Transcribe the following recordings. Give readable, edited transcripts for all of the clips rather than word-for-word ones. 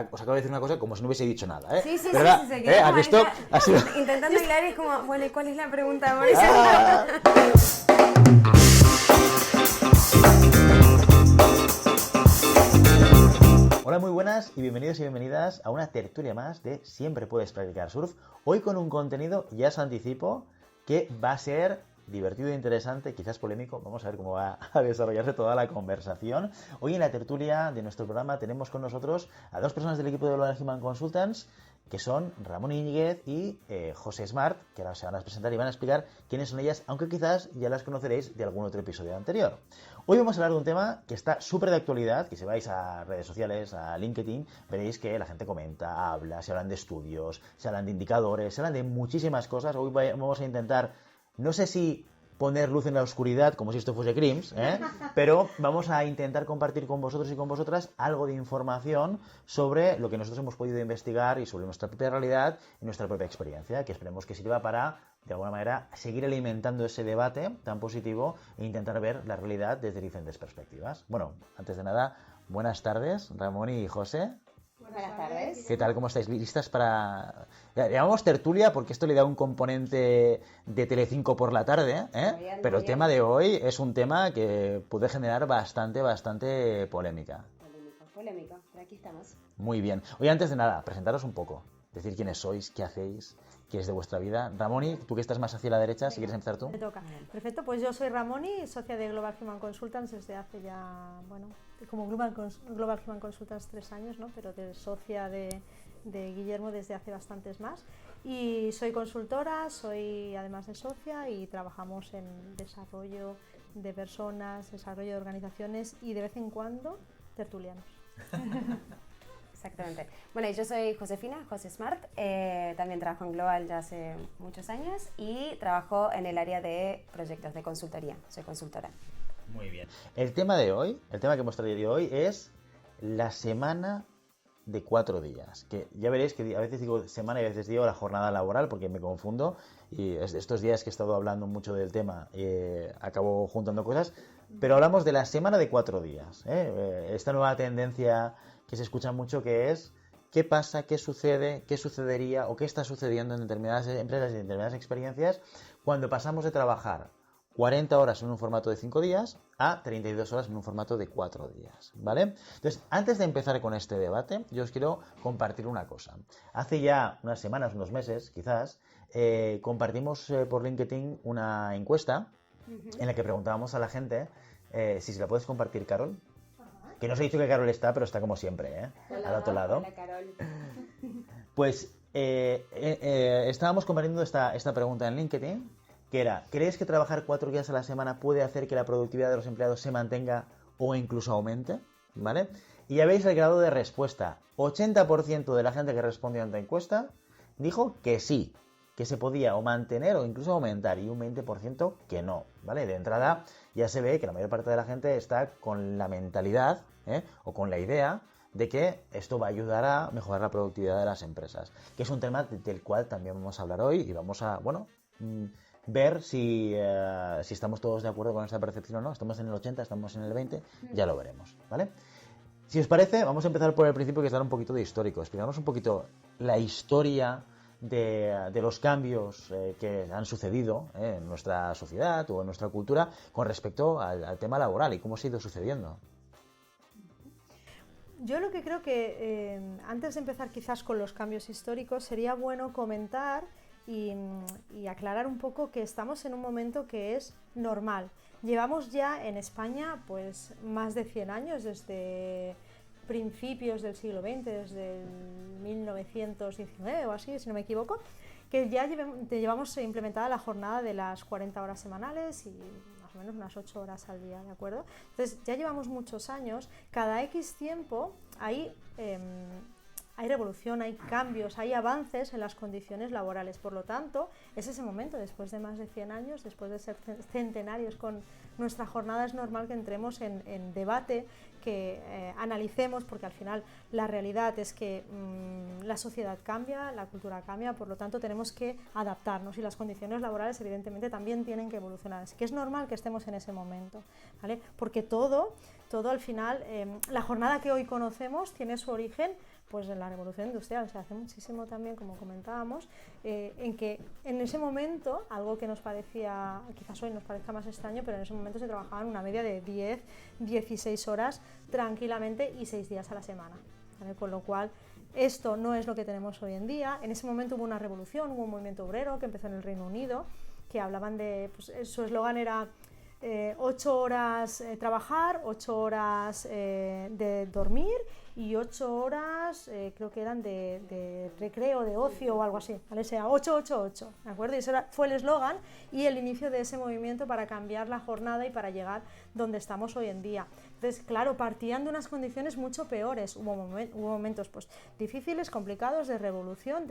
os acabo de decir una cosa como si no hubiese dicho nada, ¿eh? Sí, Pero ahora, sí. ¿has visto? Ha sido... Intentando hilar y como, bueno, ¿y cuál es la pregunta, amor? Hola, muy buenas y bienvenidos y bienvenidas a una tertulia más de Siempre Puedes Practicar Surf. Hoy con un contenido, ya os anticipo, que va a ser divertido e interesante, quizás polémico. Vamos a ver cómo va a desarrollarse toda la conversación. Hoy en la tertulia de nuestro programa tenemos con nosotros a dos personas del equipo de Global Human Consultants, que son Ramón Íñiguez y José Smart, que ahora se van a presentar y van a explicar quiénes son ellas, aunque quizás ya las conoceréis de algún otro episodio anterior. Hoy vamos a hablar de un tema que está súper de actualidad, que si vais a redes sociales, a LinkedIn, veréis que la gente comenta, habla, se hablan de estudios, se hablan de indicadores, se hablan de muchísimas cosas. Hoy vamos a intentar, no sé si poner luz en la oscuridad, como si esto fuese Crims, pero vamos a intentar compartir con vosotros y con vosotras algo de información sobre lo que nosotros hemos podido investigar y sobre nuestra propia realidad y nuestra propia experiencia, que esperemos que sirva para, de alguna manera, seguir alimentando ese debate tan positivo e intentar ver la realidad desde diferentes perspectivas. Bueno, antes de nada, buenas tardes, Ramón y José. Buenas tardes. ¿Qué tal? ¿Cómo estáis? ¿Listas para...? Le llamamos tertulia porque esto le da un componente de Telecinco por la tarde, pero el tema de hoy es un tema que puede generar bastante polémica. Polémica, pero aquí estamos. Muy bien. Oye, antes de nada, presentaros un poco. Decir quiénes sois, qué hacéis, qué es de vuestra vida. Ramoni, tú que estás más hacia la derecha, si quieres empezar tú. Me toca. Perfecto, pues yo soy Ramoni, socia de Global Human Consultants desde hace ya, como Global Human Consultants 3 años, ¿no? Pero de socia de Guillermo desde hace bastantes más. Y soy consultora, soy además de socia y trabajamos en desarrollo de personas, desarrollo de organizaciones y de vez en cuando tertulianos. Exactamente. Bueno, yo soy Josefina, José Smart, también trabajo en Global ya hace muchos años y trabajo en el área de proyectos de consultoría, soy consultora. Muy bien. El tema que hemos traído hoy es la semana de 4 días, que ya veréis que a veces digo semana y a veces digo la jornada laboral porque me confundo y estos días que he estado hablando mucho del tema acabo juntando cosas, pero hablamos de la semana de 4 días, esta nueva tendencia que se escucha mucho, que es qué pasa, qué sucede, qué sucedería o qué está sucediendo en determinadas empresas y en determinadas experiencias cuando pasamos de trabajar 40 horas en un formato de 5 días a 32 horas en un formato de 4 días, ¿vale? Entonces, antes de empezar con este debate, yo os quiero compartir una cosa. Hace ya unas semanas, unos meses, quizás, compartimos por LinkedIn una encuesta en la que preguntábamos a la gente si se la puedes compartir, Carol. Que no os he dicho que Carol está, pero está como siempre, Hola, al otro lado. Hola, Carol. Pues estábamos compartiendo esta pregunta en LinkedIn, que era, ¿crees que trabajar 4 días a la semana puede hacer que la productividad de los empleados se mantenga o incluso aumente? ¿Vale? Y ya veis el grado de respuesta. 80% de la gente que respondió a esta encuesta dijo que sí, que se podía o mantener o incluso aumentar, y un 20% que no, ¿vale? De entrada ya se ve que la mayor parte de la gente está con la mentalidad o con la idea de que esto va a ayudar a mejorar la productividad de las empresas, que es un tema del cual también vamos a hablar hoy y vamos a, ver si estamos todos de acuerdo con esta percepción o no. Estamos en el 80, estamos en el 20, ya lo veremos, ¿vale? Si os parece, vamos a empezar por el principio, que es dar un poquito de histórico, explicarnos un poquito la historia de los cambios que han sucedido en nuestra sociedad o en nuestra cultura con respecto al tema laboral y cómo se ha ido sucediendo. Yo lo que creo que antes de empezar quizás con los cambios históricos sería bueno comentar y aclarar un poco que estamos en un momento que es normal. Llevamos ya en España pues más de 100 años, desde principios del siglo XX, desde el 1919 o así, si no me equivoco, que ya llevamos implementada la jornada de las 40 horas semanales y más o menos unas 8 horas al día, ¿de acuerdo? Entonces ya llevamos muchos años, cada X tiempo hay revolución, hay cambios, hay avances en las condiciones laborales. Por lo tanto, es ese momento, después de más de 100 años, después de ser centenarios con nuestra jornada, es normal que entremos en debate, que analicemos, porque al final la realidad es que la sociedad cambia, la cultura cambia, por lo tanto tenemos que adaptarnos y las condiciones laborales evidentemente también tienen que evolucionar. Así que es normal que estemos en ese momento, ¿vale? Porque todo al final, la jornada que hoy conocemos tiene su origen pues en la revolución industrial, hace muchísimo también, como comentábamos, en que en ese momento, algo que nos parecía, quizás hoy nos parezca más extraño, pero en ese momento se trabajaban una media de 10, 16 horas tranquilamente y 6 días a la semana, ¿vale? Con lo cual, esto no es lo que tenemos hoy en día. En ese momento hubo una revolución, hubo un movimiento obrero que empezó en el Reino Unido, que hablaban de, pues, su eslogan era 8 horas trabajar, 8 horas de dormir y 8 horas creo que eran de recreo, de ocio o algo así, ¿vale? O sea, 8-8-8, ¿de acuerdo? Y ese fue el eslogan y el inicio de ese movimiento para cambiar la jornada y para llegar donde estamos hoy en día. Entonces, claro, partían de unas condiciones mucho peores, hubo momentos pues, difíciles, complicados, de revolución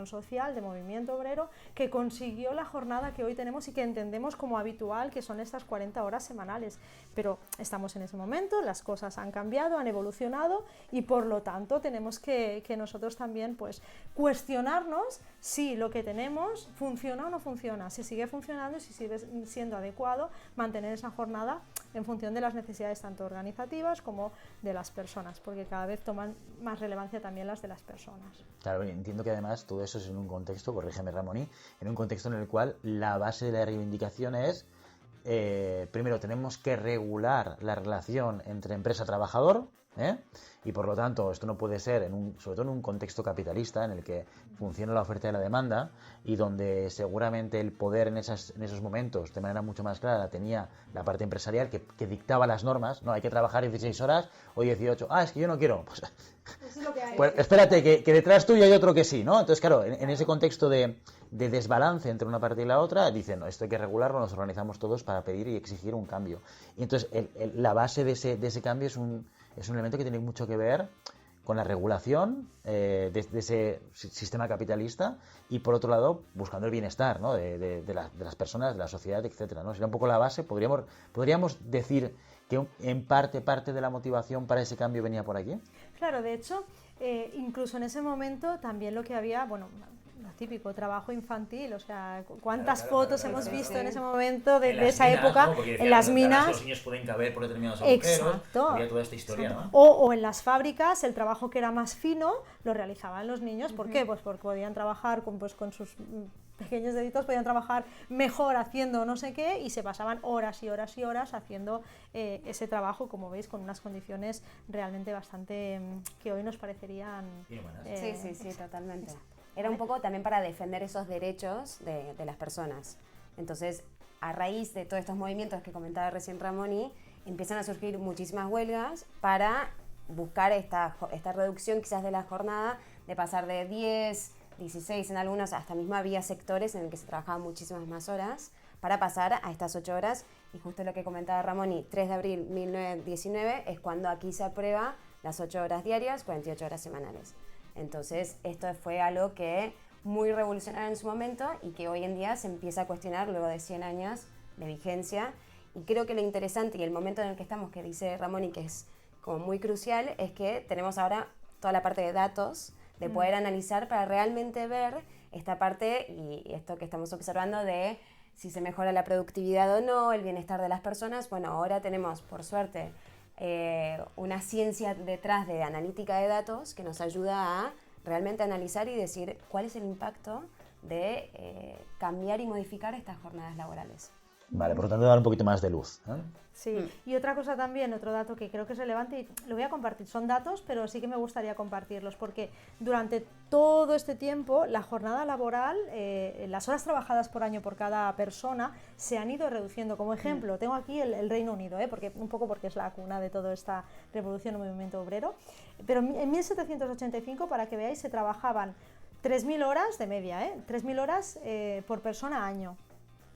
social, de movimiento obrero, que consiguió la jornada que hoy tenemos y que entendemos como habitual, que son estas 40 horas semanales. Pero estamos en ese momento, las cosas han cambiado, han evolucionado y por lo tanto tenemos que nosotros también pues, cuestionarnos si lo que tenemos funciona o no funciona, si sigue funcionando y si sigue siendo adecuado mantener esa jornada en función de las necesidades tanto organizativas como de las personas, porque cada vez toman más relevancia también las de las personas. Claro, entiendo que además todo eso es en un contexto, corrígeme Ramoni, en un contexto en el cual la base de la reivindicación es, primero tenemos que regular la relación entre empresa-trabajador, y por lo tanto esto no puede ser, sobre todo en un contexto capitalista en el que funciona la oferta y la demanda y donde seguramente el poder en esos momentos de manera mucho más clara tenía la parte empresarial que dictaba las normas, no, hay que trabajar 16 horas o 18, es que yo no quiero, pues, es lo que hay. Pues espérate, que detrás tuyo hay otro que sí, ¿no? Entonces claro, en ese contexto de desbalance entre una parte y la otra, dicen, no, esto hay que regularlo, nos organizamos todos para pedir y exigir un cambio. Y entonces la base de ese cambio es un elemento que tiene mucho que ver con la regulación de ese sistema capitalista y por otro lado buscando el bienestar, ¿no? de las personas, de la sociedad, etcétera, ¿no? Sería un poco la base. Podríamos decir que en parte de la motivación para ese cambio venía por aquí. Claro, de hecho, incluso en ese momento también lo que había, bueno, lo típico, trabajo infantil, o sea, cuántas fotos hemos visto en ese momento de esa minas, época, ¿no? Porque en las minas. Los niños pueden caber por determinados agujeros. Exacto. Había toda esta historia, ¿no? O en las fábricas, el trabajo que era más fino lo realizaban los niños. ¿Por qué? Pues porque podían trabajar con sus pequeños deditos, podían trabajar mejor haciendo no sé qué y se pasaban horas y horas y horas haciendo ese trabajo, como veis, con unas condiciones realmente bastante que hoy nos parecerían... Sí, totalmente. Era un poco también para defender esos derechos de las personas. Entonces, a raíz de todos estos movimientos que comentaba recién Ramoni, empiezan a surgir muchísimas huelgas para buscar esta reducción quizás de la jornada, de pasar de 10, 16 en algunos, hasta mismo había sectores en el que se trabajaban muchísimas más horas, para pasar a estas 8 horas. Y justo lo que comentaba Ramoni, 3 de abril de 1919 es cuando aquí se aprueba las 8 horas diarias, 48 horas semanales. Entonces, esto fue algo que muy revolucionario en su momento y que hoy en día se empieza a cuestionar luego de 100 años de vigencia. Y creo que lo interesante y el momento en el que estamos, que dice Ramón y que es como muy crucial, es que tenemos ahora toda la parte de datos, de poder analizar para realmente ver esta parte y esto que estamos observando de si se mejora la productividad o no, el bienestar de las personas. Bueno, ahora tenemos, por suerte, una ciencia detrás de analítica de datos que nos ayuda a realmente analizar y decir cuál es el impacto de cambiar y modificar estas jornadas laborales. Vale, por lo tanto, dar un poquito más de luz, ¿eh? Sí, y otra cosa también, otro dato que creo que es relevante y lo voy a compartir, son datos, pero sí que me gustaría compartirlos porque durante todo este tiempo la jornada laboral, las horas trabajadas por año por cada persona se han ido reduciendo. Como ejemplo, tengo aquí el Reino Unido, porque es la cuna de toda esta revolución o movimiento obrero, pero en 1785, para que veáis, se trabajaban 3.000 horas de media, 3.000 horas por persona año.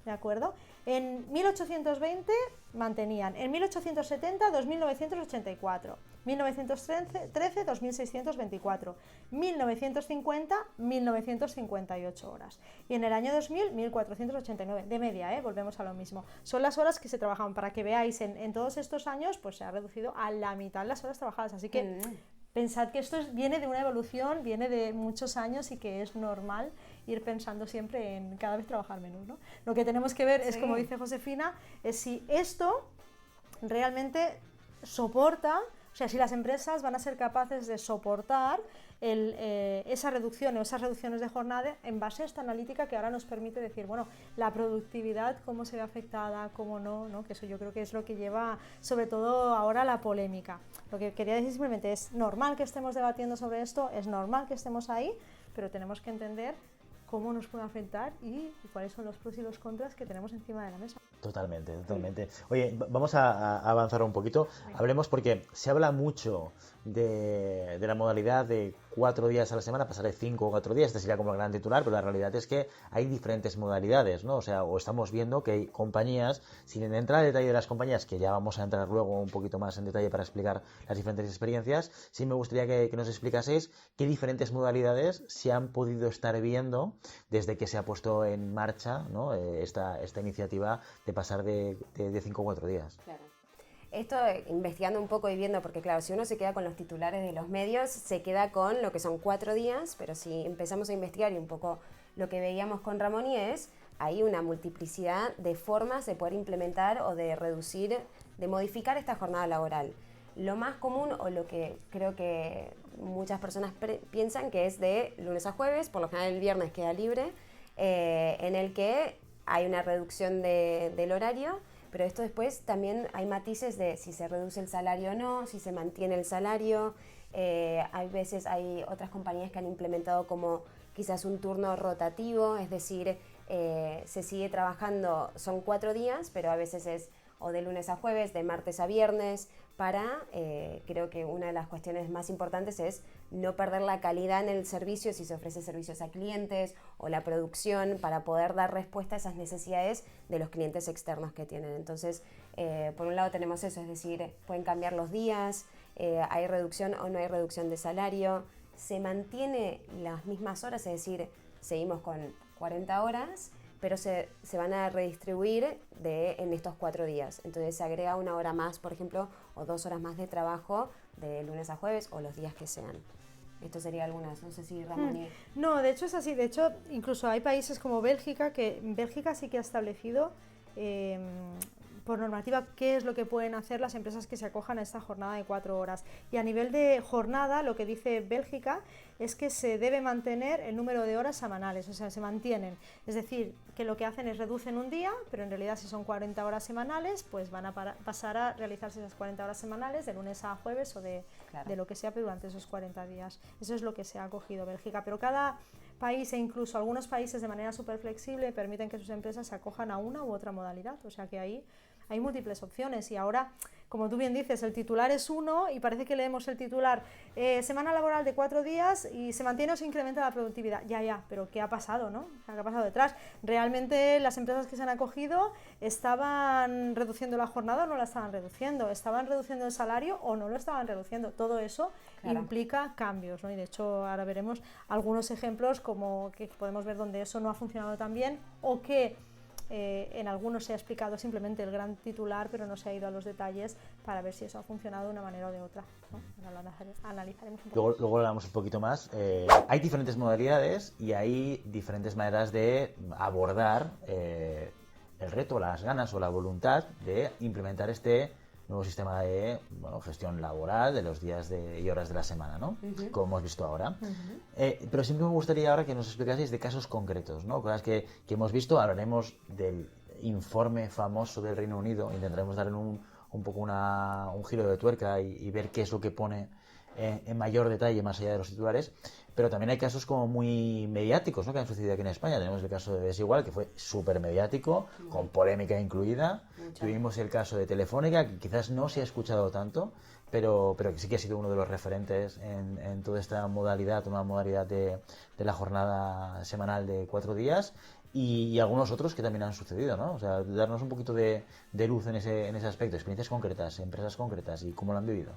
¿De acuerdo? En 1820 mantenían, en 1870 2.984, 1913 2.624, 1950 1.958 horas y en el año 2000 1.489, de media, volvemos a lo mismo. Son las horas que se trabajaban, para que veáis, en todos estos años pues se ha reducido a la mitad las horas trabajadas, así que pensad que esto viene de una evolución, viene de muchos años y que es normal ir pensando siempre en cada vez trabajar menos, ¿no? Lo que tenemos que ver es, como dice Josefina, es si esto realmente soporta O sea, si las empresas van a ser capaces de soportar esa reducción o esas reducciones de jornada en base a esta analítica que ahora nos permite decir, bueno, la productividad, cómo se ve afectada, cómo no, ¿no? Que eso yo creo que es lo que lleva sobre todo ahora la polémica. Lo que quería decir simplemente es normal que estemos debatiendo sobre esto, es normal que estemos ahí, pero tenemos que entender cómo nos puede afectar y cuáles son los pros y los contras que tenemos encima de la mesa. Totalmente, totalmente. Oye, vamos a avanzar un poquito. Hablemos porque se habla mucho de la modalidad de 4 días a la semana, pasar de 5 o 4 días. Este sería como el gran titular, pero la realidad es que hay diferentes modalidades, ¿no? O sea, o estamos viendo que hay compañías, sin entrar en detalle de las compañías, que ya vamos a entrar luego un poquito más en detalle para explicar las diferentes experiencias, sí me gustaría que nos explicaseis qué diferentes modalidades se han podido estar viendo desde que se ha puesto en marcha, ¿no? esta iniciativa de pasar de 5 a 4 días. Claro. Esto, investigando un poco y viendo, porque claro, si uno se queda con los titulares de los medios, se queda con lo que son 4 días, pero si empezamos a investigar y un poco lo que veíamos con Ramón y hay una multiplicidad de formas de poder implementar o de reducir, de modificar esta jornada laboral. Lo más común, o lo que creo que muchas personas piensan, que es de lunes a jueves, por lo general el viernes queda libre, en el que hay una reducción del horario, pero esto después también hay matices de si se reduce el salario o no, si se mantiene el salario. Hay veces hay otras compañías que han implementado como quizás un turno rotativo, es decir, se sigue trabajando, son 4 días, pero a veces es o de lunes a jueves, de martes a viernes, creo que una de las cuestiones más importantes es no perder la calidad en el servicio, si se ofrece servicios a clientes o la producción, para poder dar respuesta a esas necesidades de los clientes externos que tienen. Entonces, por un lado tenemos eso, es decir, pueden cambiar los días, hay reducción o no hay reducción de salario, se mantiene las mismas horas, es decir, seguimos con 40 horas, pero se van a redistribuir en estos 4 días. Entonces se agrega 1 hora más, por ejemplo, o 2 horas más de trabajo de lunes a jueves o los días que sean. Esto sería algunas, no sé si Ramón... No, de hecho es así. De hecho, incluso hay países como Bélgica, que Bélgica sí que ha establecido por normativa qué es lo que pueden hacer las empresas que se acojan a esta jornada de 4 horas. Y a nivel de jornada, lo que dice Bélgica es que se debe mantener el número de horas semanales, o sea, se mantienen. Es decir, que lo que hacen es reducen un día, pero en realidad si son 40 horas semanales, pues van a pasar a realizarse esas 40 horas semanales de lunes a jueves o de lo que sea, pero durante esos 40 días. Eso es lo que se ha acogido Bélgica, pero cada país, e incluso algunos países de manera súper flexible, permiten que sus empresas se acojan a una u otra modalidad, o sea que ahí hay múltiples opciones. Y ahora, como tú bien dices, el titular es uno y parece que leemos el titular semana laboral de 4 días y se mantiene o se incrementa la productividad. Ya, pero ¿qué ha pasado, no? ¿Qué ha pasado detrás? ¿Realmente las empresas que se han acogido estaban reduciendo la jornada o no la estaban reduciendo? ¿Estaban reduciendo el salario o no lo estaban reduciendo? Todo eso implica cambios, ¿no? Y de hecho ahora veremos algunos ejemplos como que podemos ver donde eso no ha funcionado tan bien o que en algunos se ha explicado simplemente el gran titular, pero no se ha ido a los detalles para ver si eso ha funcionado de una manera o de otra, ¿no? Ahora lo analizaremos un poco. Luego hablamos un poquito más. Hay diferentes modalidades y hay diferentes maneras de abordar el reto, las ganas o la voluntad de implementar este nuevo sistema de gestión laboral de los días y horas de la semana, ¿no? Como hemos visto ahora. Pero siempre me gustaría ahora que nos explicaseis de casos concretos, ¿no? Cosas que hemos visto. Hablaremos del informe famoso del Reino Unido, intentaremos darle un poco un giro de tuerca y ver qué es lo que pone en mayor detalle más allá de los titulares. Pero también hay casos como muy mediáticos, ¿no? Que han sucedido aquí en España. Tenemos el caso de Desigual, que fue súper mediático, con polémica incluida. Tuvimos el caso de Telefónica, que quizás no se ha escuchado tanto, pero que sí que ha sido uno de los referentes en toda esta modalidad, una modalidad de la jornada semanal de 4 días. Y algunos otros que también han sucedido, ¿no? O sea, darnos un poquito de luz en ese aspecto, experiencias concretas, empresas concretas y cómo lo han vivido.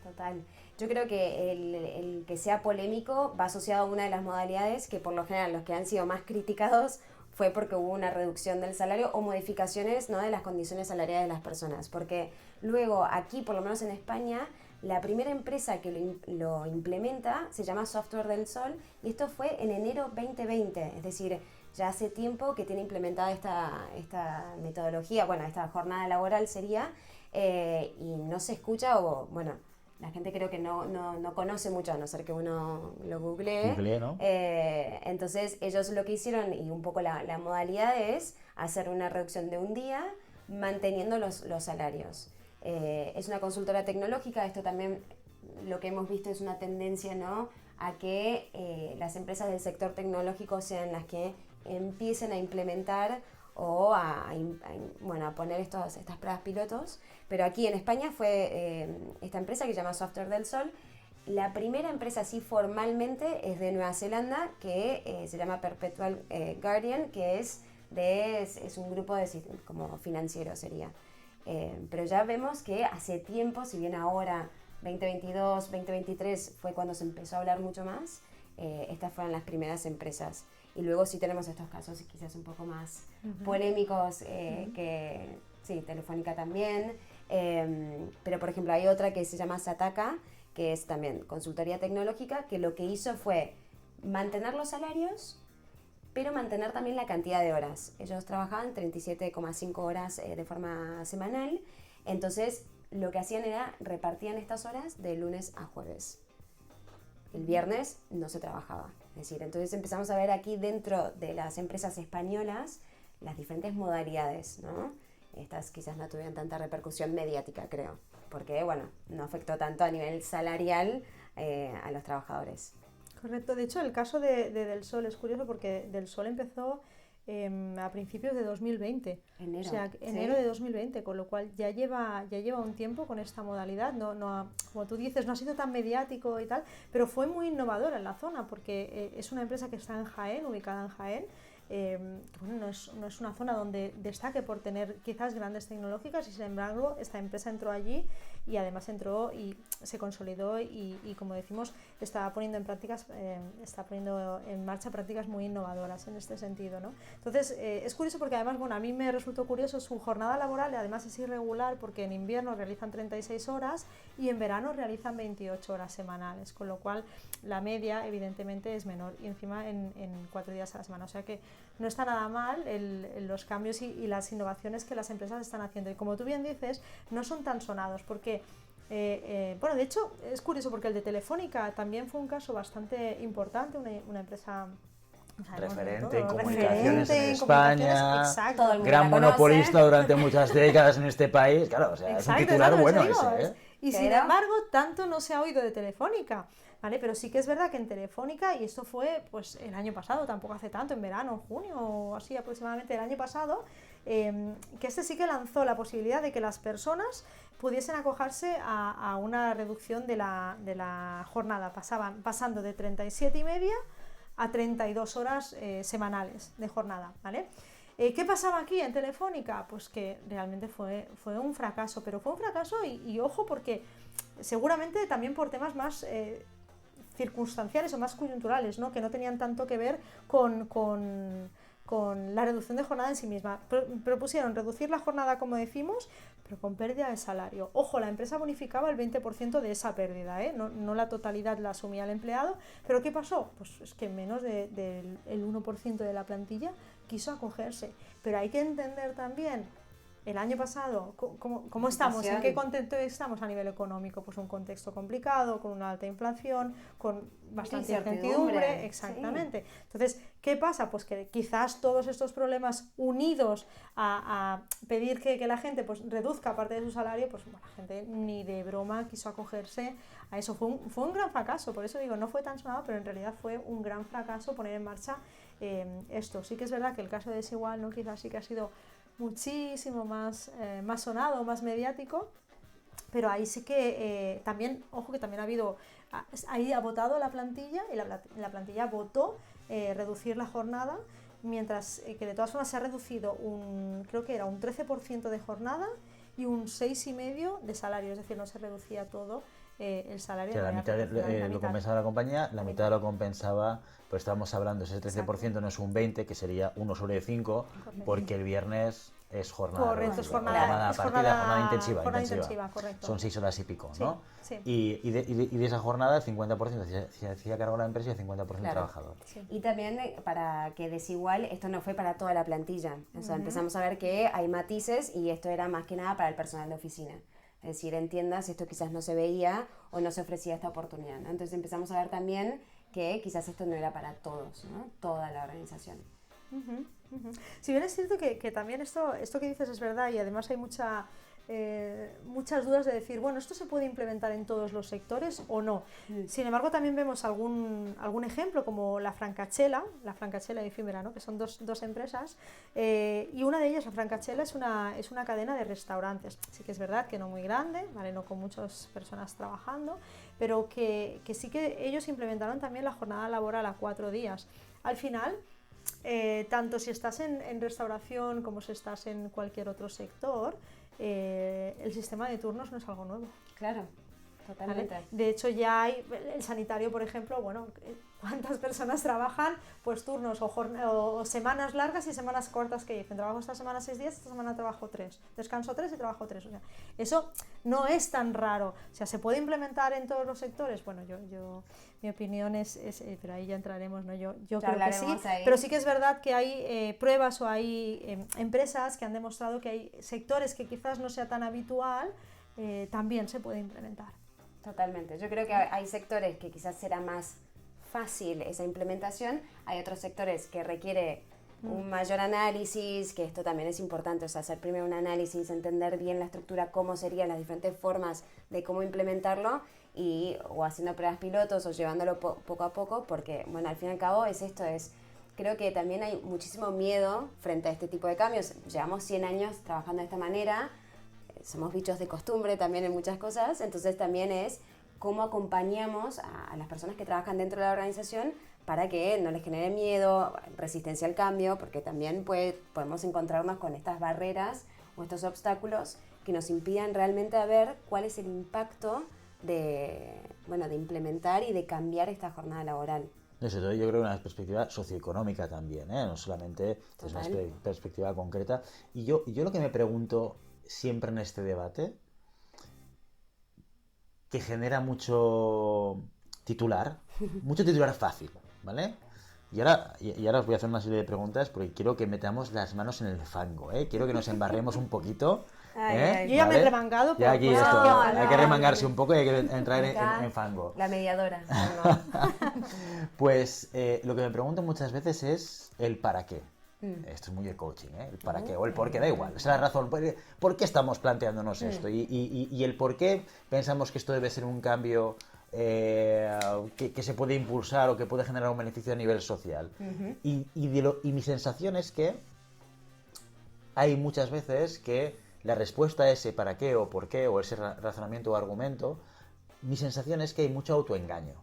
Total. Yo creo que el que sea polémico va asociado a una de las modalidades que por lo general los que han sido más criticados fue porque hubo una reducción del salario o modificaciones, ¿no?, de las condiciones salariales de las personas. Porque luego aquí, por lo menos en España, la primera empresa que lo implementa se llama Software del Sol y esto fue en enero 2020, es decir, ya hace tiempo que tiene implementada esta metodología, esta jornada laboral sería, y no se escucha la gente creo que no conoce mucho, a no ser que uno lo googlee. Googleé, ¿no? Entonces ellos lo que hicieron, y un poco la modalidad es hacer una reducción de un día manteniendo los salarios. Es una consultora tecnológica, esto también lo que hemos visto es una tendencia, ¿no?, a que las empresas del sector tecnológico sean las que empiecen a implementar o a poner estas pruebas pilotos. Pero aquí en España fue esta empresa que se llama Software del Sol. La primera empresa así formalmente es de Nueva Zelanda, que se llama Perpetual Guardian, que es un grupo como financiero sería. Pero ya vemos que hace tiempo, si bien ahora 2022, 2023 fue cuando se empezó a hablar mucho más, estas fueron las primeras empresas. Y luego sí tenemos estos casos quizás un poco más polémicos, que sí, Telefónica también, pero por ejemplo hay otra que se llama Sataka, que es también consultoría tecnológica, que lo que hizo fue mantener los salarios, pero mantener también la cantidad de horas. Ellos trabajaban 37,5 horas de forma semanal, entonces lo que hacían era repartían estas horas de lunes a jueves. El viernes no se trabajaba. Es decir, entonces empezamos a ver aquí dentro de las empresas españolas las diferentes modalidades, ¿no? Estas quizás no tuvieron tanta repercusión mediática, creo, porque, bueno, no afectó tanto a nivel salarial a los trabajadores. Correcto. De hecho, el caso de Del Sol es curioso porque Del Sol empezó a principios de 2020. Enero. O sea, enero de 2020, con lo cual ya lleva un tiempo con esta modalidad. Como tú dices, no ha sido tan mediático y tal, pero fue muy innovadora en la zona porque es una empresa que está en Jaén, ubicada en Jaén. No es una zona donde destaque por tener quizás grandes tecnológicas, y sin embargo esta empresa entró allí y además entró y se consolidó y como decimos está poniendo en marcha prácticas muy innovadoras en este sentido, ¿no? Entonces es curioso porque además, bueno, a mí me resultó curioso su jornada laboral, y además es irregular porque en invierno realizan 36 horas y en verano realizan 28 horas semanales, con lo cual la media evidentemente es menor, y encima en 4 días a la semana. O sea que no está nada mal los cambios y las innovaciones que las empresas están haciendo. Y como tú bien dices, no son tan sonados porque, bueno, de hecho es curioso porque el de Telefónica también fue un caso bastante importante, una empresa... Referente en comunicaciones en España, exacto. Todo el mundo gran la monopolista conoce. durante muchas décadas en este país. Claro, o sea, Exacto, es un titular exacto, bueno eso digo, ese, ¿eh? Y sin embargo, tanto no se ha oído de Telefónica, ¿vale? Pero sí que es verdad que en Telefónica, y esto fue pues el año pasado, tampoco hace tanto, en verano, en junio o así aproximadamente el año pasado, que este sí que lanzó la posibilidad de que las personas pudiesen acogerse a una reducción de la jornada, pasando de 37,5 a 32 horas semanales de jornada, ¿vale? ¿Qué pasaba aquí en Telefónica? Pues que realmente fue un fracaso, pero fue un fracaso y ojo, porque seguramente también por temas más circunstanciales o más coyunturales, ¿no? Que no tenían tanto que ver con la reducción de jornada en sí misma. Propusieron reducir la jornada, como decimos, pero con pérdida de salario. Ojo, la empresa bonificaba el 20% de esa pérdida, ¿eh? No la totalidad la asumía el empleado, pero ¿qué pasó? Pues es que menos del 1% de la plantilla quiso acogerse. Pero hay que entender también el año pasado, ¿cómo estamos? ¿En qué contexto estamos a nivel económico? Pues un contexto complicado, con una alta inflación, con bastante incertidumbre. Exactamente. Sí. Entonces, ¿qué pasa? Pues que quizás todos estos problemas unidos a pedir que la gente pues reduzca parte de su salario, pues bueno, la gente ni de broma quiso acogerse a eso. Fue un gran fracaso, por eso digo, no fue tan sonado, pero en realidad fue un gran fracaso poner en marcha esto. Sí que es verdad que el caso de Desigual, ¿no? Quizás sí que ha sido muchísimo más sonado, más mediático, pero ahí sí que también, ojo, que también ahí ha votado la plantilla, y la plantilla votó reducir la jornada, mientras que de todas formas se ha reducido creo que era un 13% de jornada y un 6,5% de salario, es decir, no se reducía todo el salario. O sea, la mitad lo compensaba la compañía, la mitad lo compensaba, pues estábamos hablando, ese 13% no es un 20%, que sería 1/5, porque el viernes es jornada. Correcto, es jornada intensiva. Correcto. Son 6 horas y pico, ¿no? Sí. Y de esa jornada el 50% se hacía cargo la empresa y el 50% el trabajador. Sí. Y también para que Desigual, esto no fue para toda la plantilla. O sea, empezamos a ver que hay matices, y esto era más que nada para el personal de oficina. Es Es decir, en tiendas esto quizás no se veía o no se ofrecía esta oportunidad, ¿no? Entonces empezamos a ver también que quizás esto no era para todos, ¿no? Toda la organización. Si bien es cierto que también esto que dices es verdad y además hay muchas dudas de decir, bueno, ¿esto se puede implementar en todos los sectores o no? Sin embargo, también vemos algún ejemplo como la Francachela y Efímera, ¿no? Que son dos empresas y una de ellas, la Francachela, es una cadena de restaurantes. Sí que es verdad que no muy grande, ¿vale? No con muchas personas trabajando, pero que sí que ellos implementaron también la jornada laboral a 4 días. Al final, tanto si estás en restauración como si estás en cualquier otro sector, el sistema de turnos no es algo nuevo. Claro, totalmente. ¿Vale? De hecho, ya hay el sanitario, por ejemplo, bueno, ¿cuántas personas trabajan? Pues turnos o semanas largas y semanas cortas que dicen, trabajo esta semana 6 días, esta semana trabajo 3, descanso 3 y trabajo 3. O sea, eso no es tan raro. O sea, ¿se puede implementar en todos los sectores? Bueno, mi opinión es pero ahí ya entraremos, ¿no? Yo creo que sí, ahí. pero sí que es verdad que hay pruebas o hay empresas que han demostrado que hay sectores que quizás no sea tan habitual, también se puede implementar. Totalmente. Yo creo que hay sectores que quizás será más fácil esa implementación, hay otros sectores que requiere un mayor análisis, que esto también es importante, o sea, hacer primero un análisis, entender bien la estructura, cómo serían las diferentes formas de cómo implementarlo o haciendo pruebas pilotos o llevándolo poco a poco, porque, bueno, al fin y al cabo creo que también hay muchísimo miedo frente a este tipo de cambios. Llevamos 100 años trabajando de esta manera, somos bichos de costumbre también en muchas cosas, entonces también es cómo acompañamos a las personas que trabajan dentro de la organización para que no les genere miedo, resistencia al cambio, porque también podemos encontrarnos con estas barreras o estos obstáculos que nos impidan realmente ver cuál es el impacto de implementar y de cambiar esta jornada laboral. Eso yo creo que una perspectiva socioeconómica también, no solamente es una perspectiva concreta. Y yo lo que me pregunto siempre en este debate, que genera mucho titular fácil, ¿vale? Y ahora os voy a hacer una serie de preguntas porque quiero que metamos las manos en el fango, quiero que nos embarremos un poquito. Yo ya me he remangado. Ya aquí hay que remangarse un poco y hay que entrar en fango. La mediadora. Pues lo que me pregunto muchas veces es el para qué. Esto es muy de coaching, el para qué o el por qué, da igual. Esa es la razón. ¿Por qué estamos planteándonos esto? Y el por qué pensamos que esto debe ser un cambio que se puede impulsar o que puede generar un beneficio a nivel social. Y mi sensación es que hay muchas veces que la respuesta a ese para qué o por qué o ese razonamiento o argumento, mi sensación es que hay mucho autoengaño,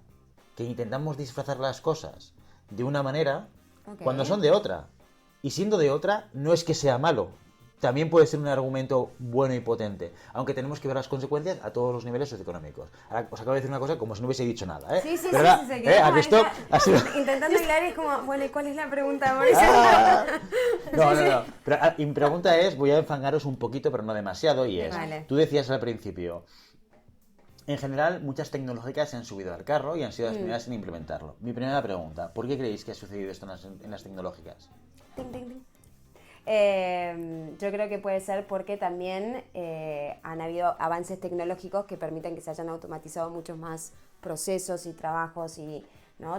que intentamos disfrazar las cosas de una manera cuando son de otra. Y siendo de otra, no es que sea malo. También puede ser un argumento bueno y potente, aunque tenemos que ver las consecuencias a todos los niveles socioeconómicos. Ahora os acabo de decir una cosa como si no hubiese dicho nada, Sí, pero ¿has visto? Intentando hilar es como, bueno, ¿y cuál es la pregunta? No. Pero mi pregunta es, voy a enfangaros un poquito, pero no demasiado, y es, tú decías al principio, en general, muchas tecnológicas se han subido al carro y han sido las primeras en implementarlo. Mi primera pregunta, ¿por qué creéis que ha sucedido esto en las tecnológicas? Yo creo que puede ser porque también han habido avances tecnológicos que permiten que se hayan automatizado muchos más procesos y trabajos y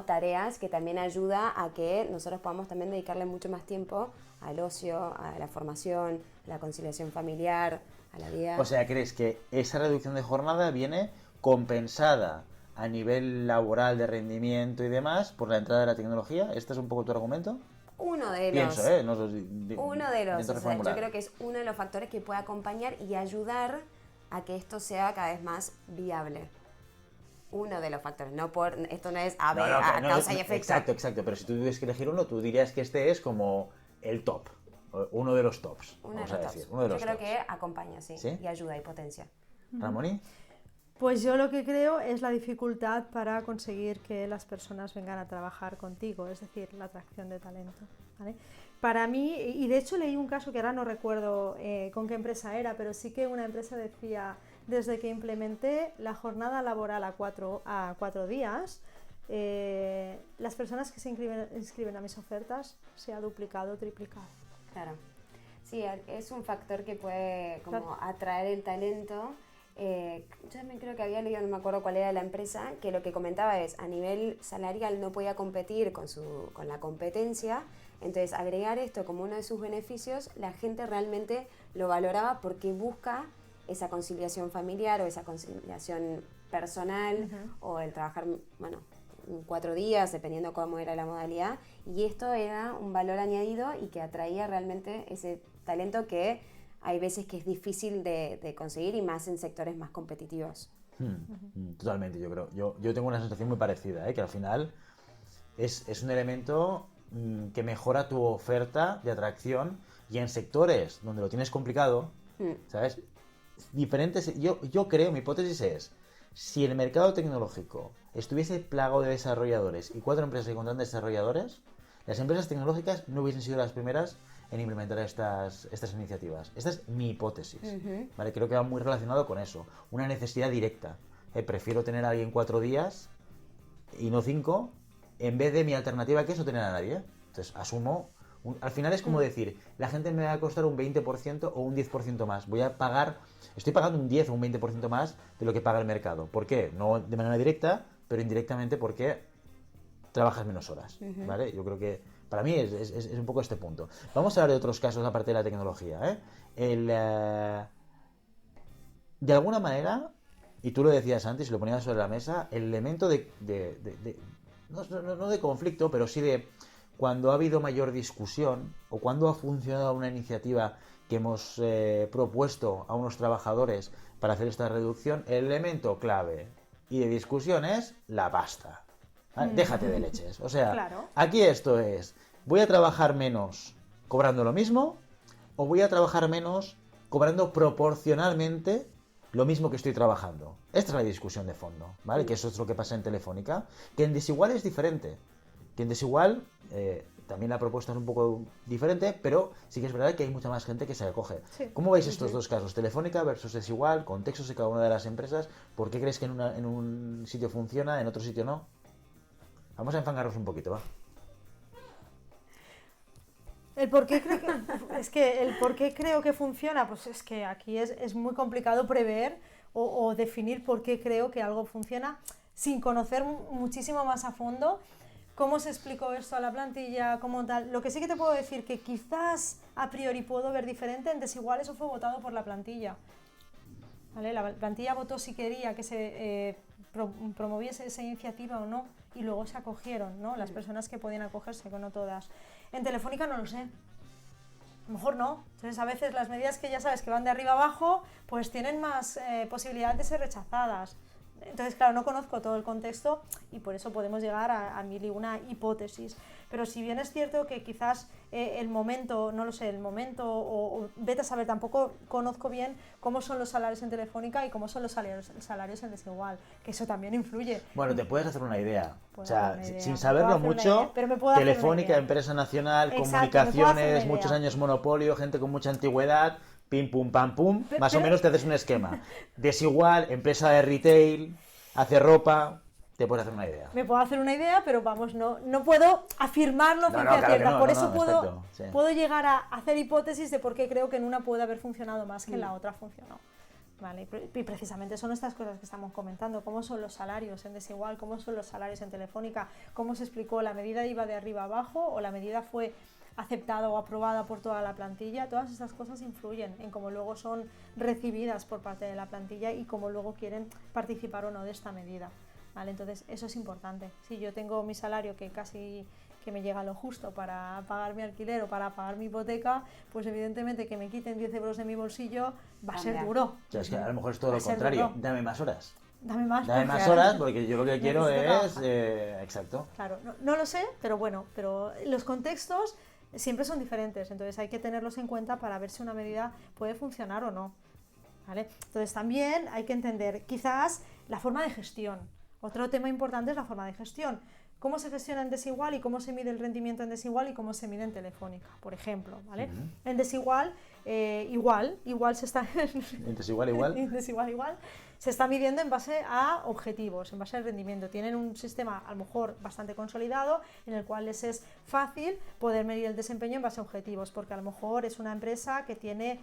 tareas, que también ayuda a que nosotros podamos también dedicarle mucho más tiempo al ocio, a la formación, a la conciliación familiar, a la vida. O sea, ¿crees que esa reducción de jornada viene compensada a nivel laboral de rendimiento y demás por la entrada de la tecnología? ¿Este es un poco tu argumento? Uno de los. Pienso, uno de los. O sea, yo creo que es uno de los factores que puede acompañar y ayudar a que esto sea cada vez más viable. Uno de los factores. Esto no es causa y efecto. Exacto. Pero si tú tuvieras que elegir uno, tú dirías que este es como el top. Uno de los tops. Yo creo que acompaña, sí. Y ayuda y potencia. ¿Ramoni? Pues yo lo que creo es la dificultad para conseguir que las personas vengan a trabajar contigo, es decir, la atracción de talento, ¿vale? Para mí, y de hecho leí un caso que ahora no recuerdo con qué empresa era, pero sí que una empresa decía, desde que implementé la jornada laboral a cuatro días, las personas que se inscriben a mis ofertas se ha duplicado, triplicado. Claro. Sí, es un factor que puede atraer el talento. Yo también creo que había leído, no me acuerdo cuál era la empresa, que lo que comentaba es, a nivel salarial no podía competir con la competencia, entonces agregar esto como uno de sus beneficios, la gente realmente lo valoraba porque busca esa conciliación familiar o esa conciliación personal o el trabajar, 4 días, dependiendo cómo era la modalidad, y esto era un valor añadido y que atraía realmente ese talento que hay veces que es difícil de conseguir y más en sectores más competitivos. Totalmente, yo creo. Yo tengo una sensación muy parecida, que al final es un elemento que mejora tu oferta de atracción y en sectores donde lo tienes complicado, ¿sabes? Diferentes. Yo creo, mi hipótesis es, si el mercado tecnológico estuviese plagado de desarrolladores y 4 empresas que contratan desarrolladores, las empresas tecnológicas no hubiesen sido las primeras en implementar estas iniciativas. Esta es mi hipótesis, ¿vale? Creo que va muy relacionado con eso, una necesidad directa. Prefiero tener a alguien 4 días y no 5, en vez de mi alternativa que es no tener a nadie. Entonces asumo, al final es como decir, la gente me va a costar un 20% o un 10% más. Estoy pagando un 10 o un 20% más de lo que paga el mercado. ¿Por qué? No de manera directa, pero indirectamente porque trabajas menos horas, ¿vale? Yo creo que para mí es un poco este punto. Vamos a hablar de otros casos aparte de la tecnología, de alguna manera, y tú lo decías antes y lo ponías sobre la mesa, el elemento no de conflicto, pero sí de cuando ha habido mayor discusión o cuando ha funcionado una iniciativa que hemos propuesto a unos trabajadores para hacer esta reducción, el elemento clave y de discusión es la pasta. Déjate de leches. O sea, claro. Aquí esto es, ¿voy a trabajar menos cobrando lo mismo o voy a trabajar menos cobrando proporcionalmente lo mismo que estoy trabajando? Esta es la discusión de fondo, ¿vale? Que eso es lo que pasa en Telefónica, que en Desigual es diferente. Que en Desigual también la propuesta es un poco diferente, pero sí que es verdad que hay mucha más gente que se acoge. Sí. ¿Cómo veis estos dos casos? Telefónica versus Desigual, contextos de cada una de las empresas. ¿Por qué crees que en un sitio funciona, en otro sitio no? Vamos a enfangarnos un poquito, va. El por qué creo que funciona, pues es que aquí es muy complicado prever o definir por qué creo que algo funciona sin conocer muchísimo más a fondo cómo se explicó esto a la plantilla, cómo tal. Lo que sí que te puedo decir que quizás a priori puedo ver diferente, en Desigual eso fue votado por la plantilla. ¿Vale? La plantilla votó si quería que se promoviese esa iniciativa o no, y luego se acogieron, ¿no? Las personas que podían acogerse, que no todas. En Telefónica no lo sé. A lo mejor no. Entonces, a veces las medidas que ya sabes que van de arriba abajo, pues tienen más posibilidad de ser rechazadas. Entonces, claro, no conozco todo el contexto y por eso podemos llegar a mil y una hipótesis. Pero si bien es cierto que quizás el momento, no lo sé, o vete a saber, tampoco conozco bien cómo son los salarios en Telefónica y cómo son los salarios en Desigual, que eso también influye. Bueno, te puedes hacer una idea. Puedo O sea, hacer una idea. sin saberlo mucho, Telefónica, empresa nacional, Exacto, comunicaciones, muchos años monopolio, gente con mucha antigüedad, pim pum pam pum, más o menos te haces un esquema. Desigual, empresa de retail, hace ropa, te puedes hacer una idea. Me puedo hacer una idea, pero vamos, no puedo afirmarlo ciencia claro cierta. no, Por no, eso no, puedo, perfecto, sí. puedo llegar a hacer hipótesis de por qué creo que en una puede haber funcionado más que en la otra funcionó. Vale, y precisamente son estas cosas que estamos comentando, cómo son los salarios en Desigual, cómo son los salarios en Telefónica, cómo se explicó, la medida iba de arriba abajo o la medida fue aceptada o aprobada por toda la plantilla. Todas estas cosas influyen en cómo luego son recibidas por parte de la plantilla y cómo luego quieren participar o no de esta medida. ¿Vale? Entonces eso es importante. Si yo tengo mi salario que casi que me llega lo justo para pagar mi alquiler o para pagar mi hipoteca, pues evidentemente que me quiten 10 euros de mi bolsillo va a ser duro. O sea, es que a lo mejor es todo lo contrario. Dame más horas. Dame más horas porque yo lo que quiero es... exacto. Claro, no lo sé, pero bueno, pero los contextos siempre son diferentes, entonces hay que tenerlos en cuenta para ver si una medida puede funcionar o no. ¿Vale? Entonces también hay que entender quizás la forma de gestión. Otro tema importante es la forma de gestión. Cómo se gestiona en Desigual y cómo se mide el rendimiento en Desigual y cómo se mide en Telefónica, por ejemplo, ¿vale? En Desigual, igual se está... ¿En Desigual igual? En Desigual igual. se está midiendo en base a objetivos, en base al rendimiento. Tienen un sistema a lo mejor bastante consolidado en el cual les es fácil poder medir el desempeño en base a objetivos, porque a lo mejor es una empresa que tiene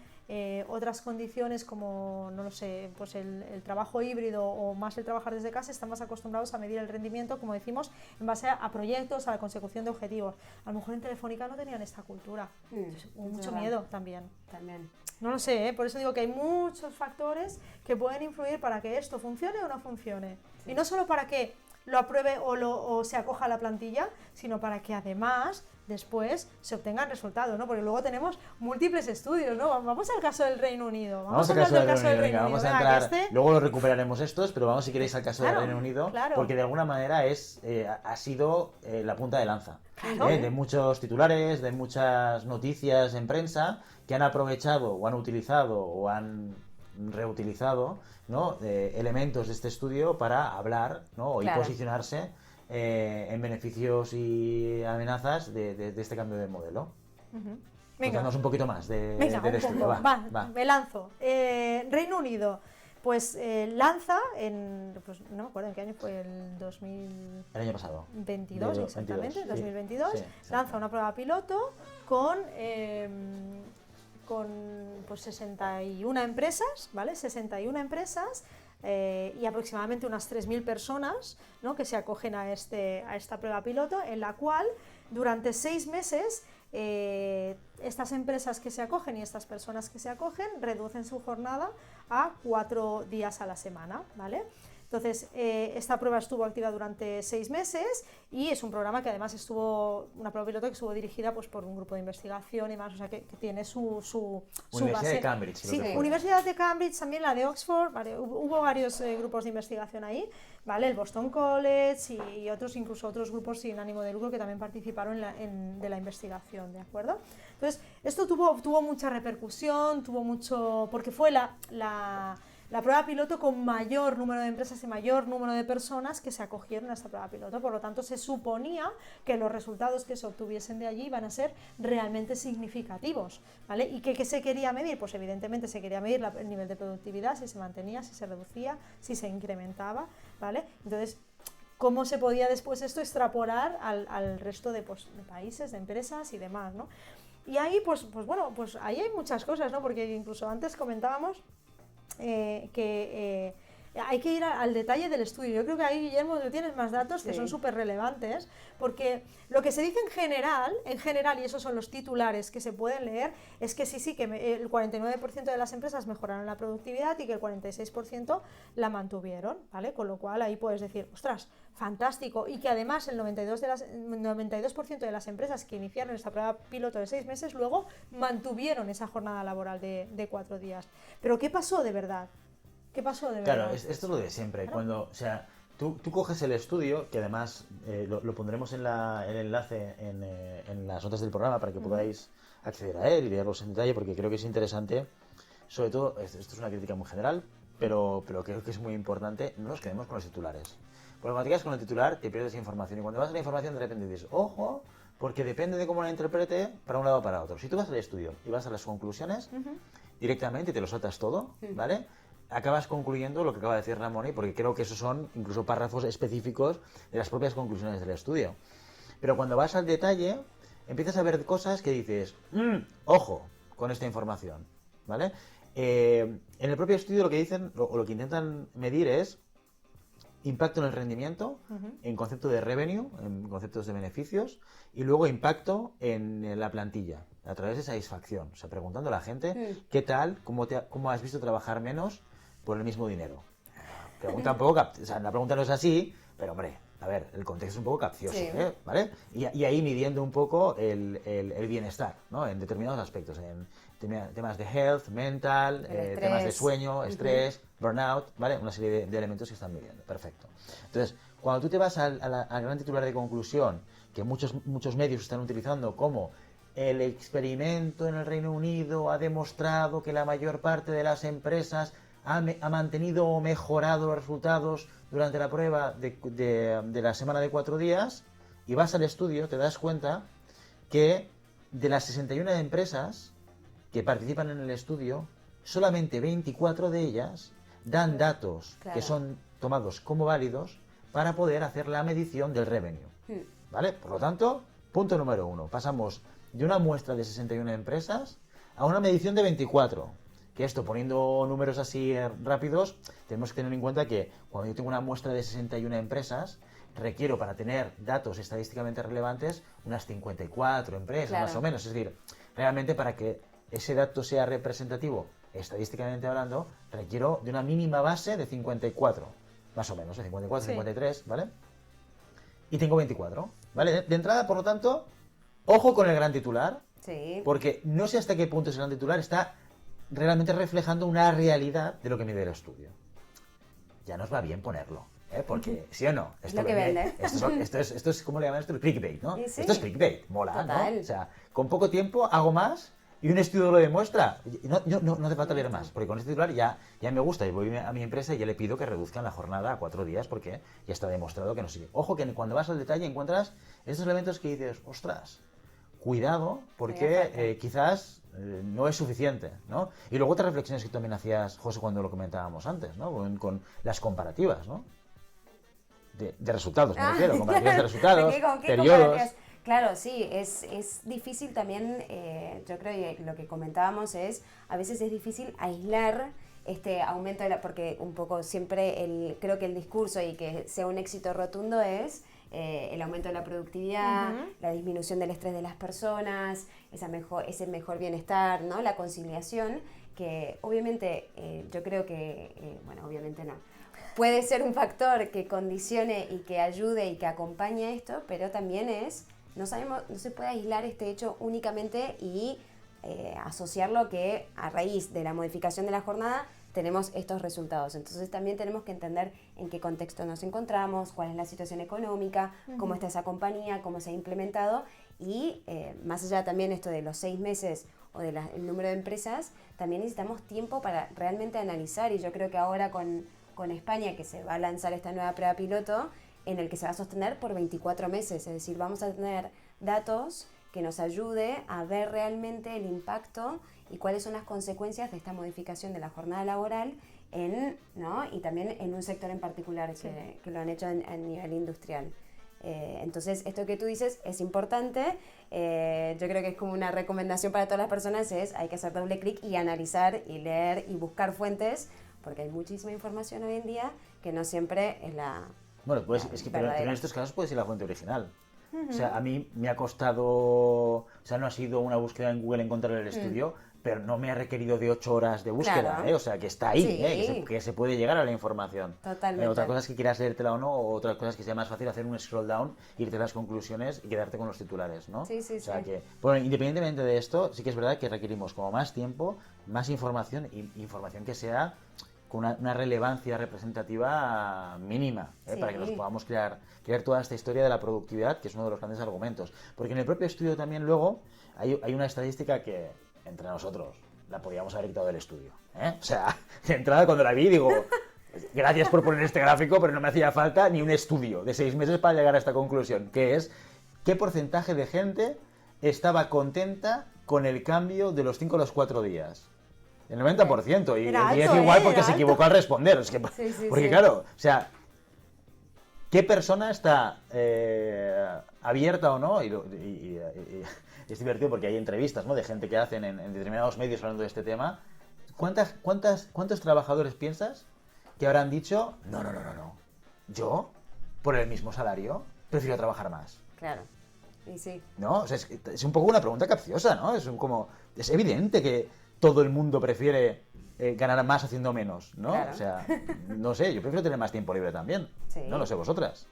otras condiciones como, no lo sé, pues el trabajo híbrido o más el trabajar desde casa, están más acostumbrados a medir el rendimiento, como decimos, en base a proyectos, a la consecución de objetivos. A lo mejor en Telefónica no tenían esta cultura. Hubo mucho miedo también. No lo sé, por eso digo que hay muchos factores que pueden influir para que esto funcione o no funcione. Sí. Y no solo para que lo apruebe o se acoja a la plantilla, sino para que además después se obtengan resultados, ¿no? Porque luego tenemos múltiples estudios, ¿no? Vamos al caso del Reino Unido. Vamos al caso del Reino Unido. Vamos a entrar, luego lo recuperaremos estos, pero vamos si queréis al caso del Reino Unido, porque de alguna manera ha sido la punta de lanza de muchos titulares, de muchas noticias en prensa que han aprovechado o han utilizado o han reutilizado, ¿no? Elementos de este estudio para hablar, ¿no? Y posicionarse en beneficios y amenazas de este cambio de modelo. Cuéntanos un poquito más del estudio. Va. Me lanzo. Reino Unido, pues lanza pues no me acuerdo en qué año fue, el año pasado. 22, exactamente, 22, 2022. Sí, lanza una prueba piloto con pues 61 empresas, ¿vale? 61 empresas y aproximadamente unas 3.000 personas, ¿no? Que se acogen a esta prueba piloto, en la cual durante 6 meses estas empresas que se acogen y estas personas que se acogen reducen su jornada a 4 días a la semana, ¿vale? Entonces, esta prueba estuvo activa durante 6 meses y es un programa que además una prueba piloto que estuvo dirigida pues, por un grupo de investigación y más, o sea, que tiene su Universidad base. de Cambridge. Sí, Universidad de Cambridge, también la de Oxford, ¿vale? Hubo varios grupos de investigación ahí, ¿vale? El Boston College y incluso otros grupos sin ánimo de lucro que también participaron de la investigación, ¿de acuerdo? Entonces, esto tuvo mucha repercusión, porque fue la prueba piloto con mayor número de empresas y mayor número de personas que se acogieron a esta prueba piloto. Por lo tanto, se suponía que los resultados que se obtuviesen de allí iban a ser realmente significativos, ¿vale? ¿Y qué se quería medir? Pues evidentemente se quería medir el nivel de productividad, si se mantenía, si se reducía, si se incrementaba, ¿vale? Entonces, ¿cómo se podía después esto extrapolar al resto de países, de empresas y demás, ¿no? Y ahí, pues bueno, pues ahí hay muchas cosas, ¿no? Porque incluso antes comentábamos que hay que ir al detalle del estudio. Yo creo que ahí, Guillermo, tú tienes más datos que son súper relevantes, porque lo que se dice en general, y esos son los titulares que se pueden leer, es que sí, que el 49% de las empresas mejoraron la productividad y que el 46% la mantuvieron, ¿vale? Con lo cual ahí puedes decir, ostras, fantástico, y que además el 92% de las empresas que iniciaron esta prueba piloto de 6 meses luego mantuvieron esa jornada laboral de 4 días. Pero ¿qué pasó de verdad? Claro, esto es lo de siempre. Claro. Cuando, o sea, tú coges el estudio, que además lo pondremos en el enlace en las notas del programa para que podáis acceder a él y leerlos en detalle, porque creo que es interesante. Sobre todo, esto es una crítica muy general, pero creo que es muy importante. No nos quedemos con los titulares. Porque cuando te quedas con el titular, te pierdes información. Y cuando vas a la información, de repente dices, ojo, porque depende de cómo la interprete para un lado o para otro. Si tú vas al estudio y vas a las conclusiones, directamente te lo saltas todo, ¿vale? Acabas concluyendo lo que acaba de decir Ramón, porque creo que esos son incluso párrafos específicos de las propias conclusiones del estudio. Pero cuando vas al detalle, empiezas a ver cosas que dices, ojo con esta información, ¿vale? En el propio estudio lo que dicen, o lo que intentan medir es impacto en el rendimiento, en concepto de revenue, en conceptos de beneficios, y luego impacto en la plantilla, a través de satisfacción. O sea, preguntando a la gente, ¿qué tal? ¿Cómo has visto trabajar menos por el mismo dinero? Pregunta un poco, o sea, la pregunta no es así, pero hombre, a ver, el contexto es un poco capcioso, ¿vale? Y ahí midiendo un poco el bienestar, ¿no? En determinados aspectos, en temas de health, mental, temas de sueño, estrés, burnout, ¿vale? Una serie de elementos que están midiendo, perfecto. Entonces, cuando tú te vas al gran titular de conclusión, que muchos medios están utilizando como el experimento en el Reino Unido ha demostrado que la mayor parte de las empresas ha mantenido o mejorado los resultados durante la prueba de la semana de 4 días, y vas al estudio, te das cuenta que de las 61 empresas que participan en el estudio, solamente 24 de ellas dan datos Claro. que son tomados como válidos para poder hacer la medición del revenue. ¿Vale? Por lo tanto, punto número 1. Pasamos de una muestra de 61 empresas a una medición de 24. Que esto, poniendo números así rápidos, tenemos que tener en cuenta que cuando yo tengo una muestra de 61 empresas, requiero para tener datos estadísticamente relevantes unas 54 empresas, Claro. más o menos. Es decir, realmente para que ese dato sea representativo, estadísticamente hablando, requiero de una mínima base de 54, más o menos, de 54, Sí. 53, ¿vale? Y tengo 24, ¿vale? De entrada, por lo tanto, ojo con el gran titular, Sí. porque no sé hasta qué punto ese gran titular está realmente reflejando una realidad de lo que mide el estudio. Ya nos va bien ponerlo, ¿eh? Porque, ¿sí o no? Es lo que vende. Esto es, ¿cómo le llaman esto? El clickbait, ¿no? Sí, sí. Esto es clickbait, mola, Total. ¿no? O sea, con poco tiempo hago más y un estudio lo demuestra. Y no hace falta leer más, porque con este titular ya me gusta. Y voy a mi empresa y ya le pido que reduzcan la jornada a 4 días porque ya está demostrado que no sigue. Ojo que cuando vas al detalle encuentras estos elementos que dices, ostras, cuidado, porque quizás no es suficiente, ¿no? Y luego otras reflexiones que también hacías, José, cuando lo comentábamos antes, ¿no? Con las comparativas, ¿no? De resultados, me refiero, comparativas de resultados, ¿Con qué periodos. comparativas? Claro, sí, es difícil también, yo creo que lo que comentábamos es, a veces es difícil aislar este aumento porque un poco siempre creo que el discurso y que sea un éxito rotundo es el aumento de la productividad, la disminución del estrés de las personas, ese mejor bienestar, ¿no? La conciliación, que obviamente yo creo que, bueno, obviamente no, puede ser un factor que condicione y que ayude y que acompañe a esto, pero también no se puede aislar este hecho únicamente y asociarlo que a raíz de la modificación de la jornada tenemos estos resultados. Entonces también tenemos que entender en qué contexto nos encontramos, cuál es la situación económica, cómo está esa compañía, cómo se ha implementado y más allá también esto de los 6 meses o del número de empresas, también necesitamos tiempo para realmente analizar y yo creo que ahora con España que se va a lanzar esta nueva prueba piloto en el que se va a sostener por 24 meses, es decir, vamos a tener datos que nos ayude a ver realmente el impacto y cuáles son las consecuencias de esta modificación de la jornada laboral ¿no? Y también en un sector en particular que lo han hecho a nivel industrial. Entonces, esto que tú dices es importante. Yo creo que es como una recomendación para todas las personas, hay que hacer doble clic y analizar y leer y buscar fuentes, porque hay muchísima información hoy en día que no siempre es la Bueno, pues es que pero verdadera. en estos casos puede ser la fuente original. O sea, a mí me ha costado, o sea, no ha sido una búsqueda en Google encontrar el estudio, pero no me ha requerido de 8 horas de búsqueda, Claro. O sea, que está ahí, Sí. que se puede llegar a la información. Totalmente. Otra cosa es que quieras leértela o no, o otra cosa es que sea más fácil hacer un scroll down, irte a las conclusiones y quedarte con los titulares, ¿no? Sí, sí, o sea sí. que, bueno, independientemente de esto, sí que es verdad que requerimos como más tiempo, más información, y información que sea con una relevancia representativa mínima, Sí. para que nos podamos crear toda esta historia de la productividad, que es uno de los grandes argumentos. Porque en el propio estudio también luego hay una estadística que entre nosotros la podíamos haber quitado del estudio, ¿eh? O sea, de entrada cuando la vi digo, gracias por poner este gráfico, pero no me hacía falta ni un estudio de 6 meses para llegar a esta conclusión, que es qué porcentaje de gente estaba contenta con el cambio de los 5 a los 4 días. El 90%, y Era el 10 alto, igual porque era se alto. equivocó al responder. Es que, Sí, porque sí. claro, o sea, ¿qué persona está abierta o no? Y es divertido porque hay entrevistas, ¿no?, de gente que hacen en determinados medios hablando de este tema. ¿Cuántos trabajadores piensas que habrán dicho, no, yo, por el mismo salario, prefiero trabajar más? Claro, y sí. ¿No? O sea, es un poco una pregunta capciosa, ¿no? Es evidente que todo el mundo prefiere ganar más haciendo menos, ¿no? Claro. O sea, no sé, yo prefiero tener más tiempo libre también. Sí. No lo sé vosotras.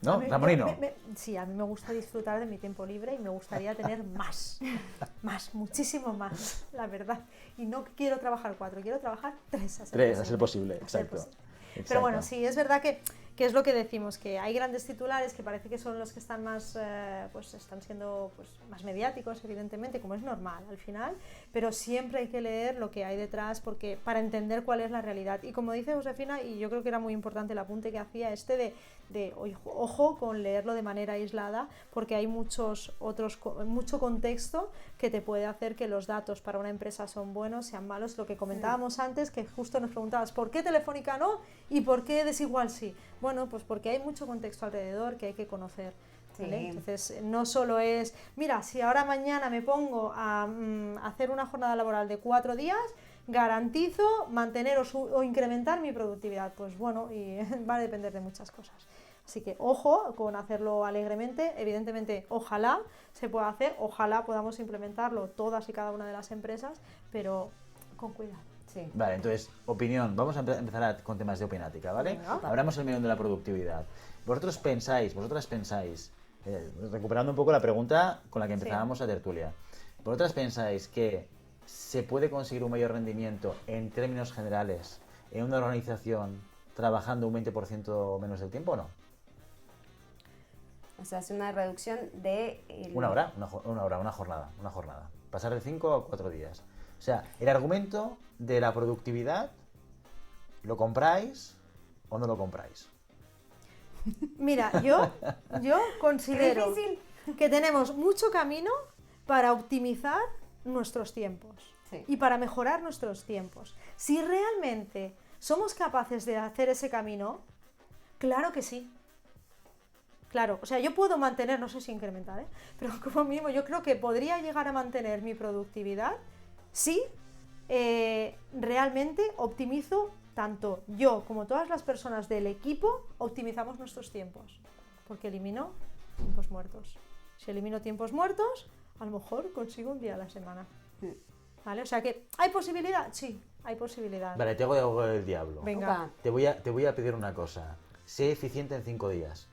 ¿No, A mí- Ramonino? Sí, a mí me gusta disfrutar de mi tiempo libre y me gustaría tener más, muchísimo más, la verdad. Y no quiero trabajar 4, quiero trabajar 3 A ser posible, A ser exacto. posible. Exacto. Pero bueno, sí, es verdad que es lo que decimos, que hay grandes titulares que parece que son los que están más, pues están siendo pues, más mediáticos, evidentemente, como es normal al final, pero siempre hay que leer lo que hay detrás para entender cuál es la realidad. Y como dice Josefina, y yo creo que era muy importante el apunte que hacía de ojo con leerlo de manera aislada, porque hay mucho contexto que te puede hacer que los datos para una empresa son buenos, sean malos. Lo que comentábamos antes, que justo nos preguntabas ¿por qué Telefónica no y por qué Desigual sí? Bueno, pues porque hay mucho contexto alrededor que hay que conocer. ¿Vale? Sí. Entonces, no solo es, mira, si ahora mañana me pongo a hacer una jornada laboral de 4 días, garantizo mantener o incrementar mi productividad. Pues bueno, y va a depender de muchas cosas. Así que ojo con hacerlo alegremente. Evidentemente, ojalá se pueda hacer, ojalá podamos implementarlo todas y cada una de las empresas, pero con cuidado. Sí. Vale, entonces, opinión. Vamos a empezar con temas de opinática, ¿vale? Venga. Hablamos el melón de la productividad. Vosotras pensáis, recuperando un poco la pregunta con la que empezábamos la tertulia, ¿vosotras pensáis que se puede conseguir un mayor rendimiento en términos generales en una organización trabajando un 20% menos del tiempo o no? O sea, es una reducción de... Una jornada. Pasar de 5 a 4 días. O sea, el argumento de la productividad, ¿lo compráis o no lo compráis? Mira, yo considero Qué difícil. que tenemos mucho camino para optimizar nuestros tiempos Sí. y para mejorar nuestros tiempos. Si realmente somos capaces de hacer ese camino, claro que sí. Claro, o sea, yo puedo mantener, no sé si incrementar, pero como mínimo yo creo que podría llegar a mantener mi productividad si realmente optimizo, tanto yo como todas las personas del equipo, optimizamos nuestros tiempos. Porque elimino tiempos muertos. Si elimino tiempos muertos, a lo mejor consigo un día a la semana. ¿Vale? O sea que, ¿hay posibilidad? Sí, hay posibilidad. Vale, te hago de abogado del diablo. Venga. Opa. Te voy a pedir una cosa. Sé eficiente en 5 días.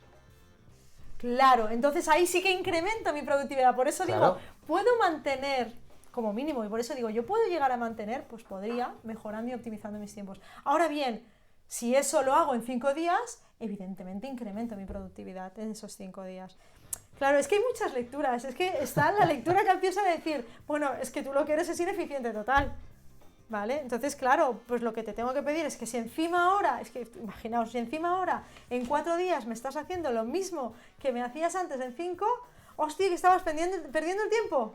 Claro, entonces ahí sí que incremento mi productividad. Por eso Claro. digo, puedo mantener como mínimo, y por eso digo, yo puedo llegar a mantener, pues podría, mejorando y optimizando mis tiempos. Ahora bien, si eso lo hago en 5 días, evidentemente incremento mi productividad en esos 5 días. Claro, es que hay muchas lecturas, es que está la lectura capciosa de decir, bueno, es que tú lo que eres es ineficiente total, ¿vale? Entonces, claro, pues lo que te tengo que pedir es que si encima ahora, es que imaginaos, si encima ahora en 4 días me estás haciendo lo mismo que me hacías antes en 5, hostia, que estabas perdiendo el tiempo.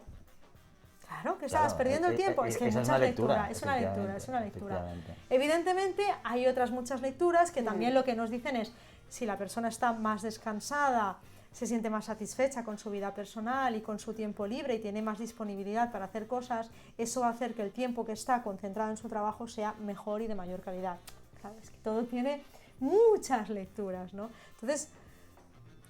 Claro, que estabas perdiendo el tiempo. Es que hay esa muchas lecturas, efectivamente, es una lectura. efectivamente. Evidentemente hay otras muchas lecturas que también lo que nos dicen es, si la persona está más descansada, se siente más satisfecha con su vida personal y con su tiempo libre y tiene más disponibilidad para hacer cosas, eso va a hacer que el tiempo que está concentrado en su trabajo sea mejor y de mayor calidad. Claro, es que todo tiene muchas lecturas, ¿no? Entonces,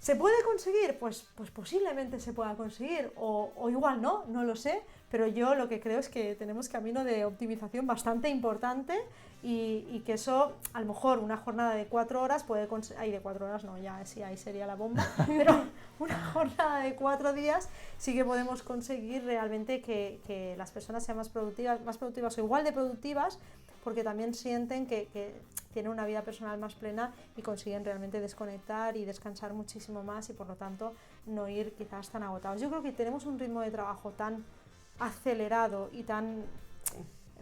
¿se puede conseguir? Pues posiblemente se pueda conseguir, o igual no lo sé, pero yo lo que creo es que tenemos camino de optimización bastante importante y que eso, a lo mejor una jornada de 4 horas puede conseguir, de 4 horas no, ya sí, ahí sería la bomba, pero una jornada de 4 días sí que podemos conseguir realmente que las personas sean más productivas o igual de productivas, porque también sienten que tienen una vida personal más plena y consiguen realmente desconectar y descansar muchísimo más y por lo tanto no ir quizás tan agotados. Yo creo que tenemos un ritmo de trabajo tan acelerado y tan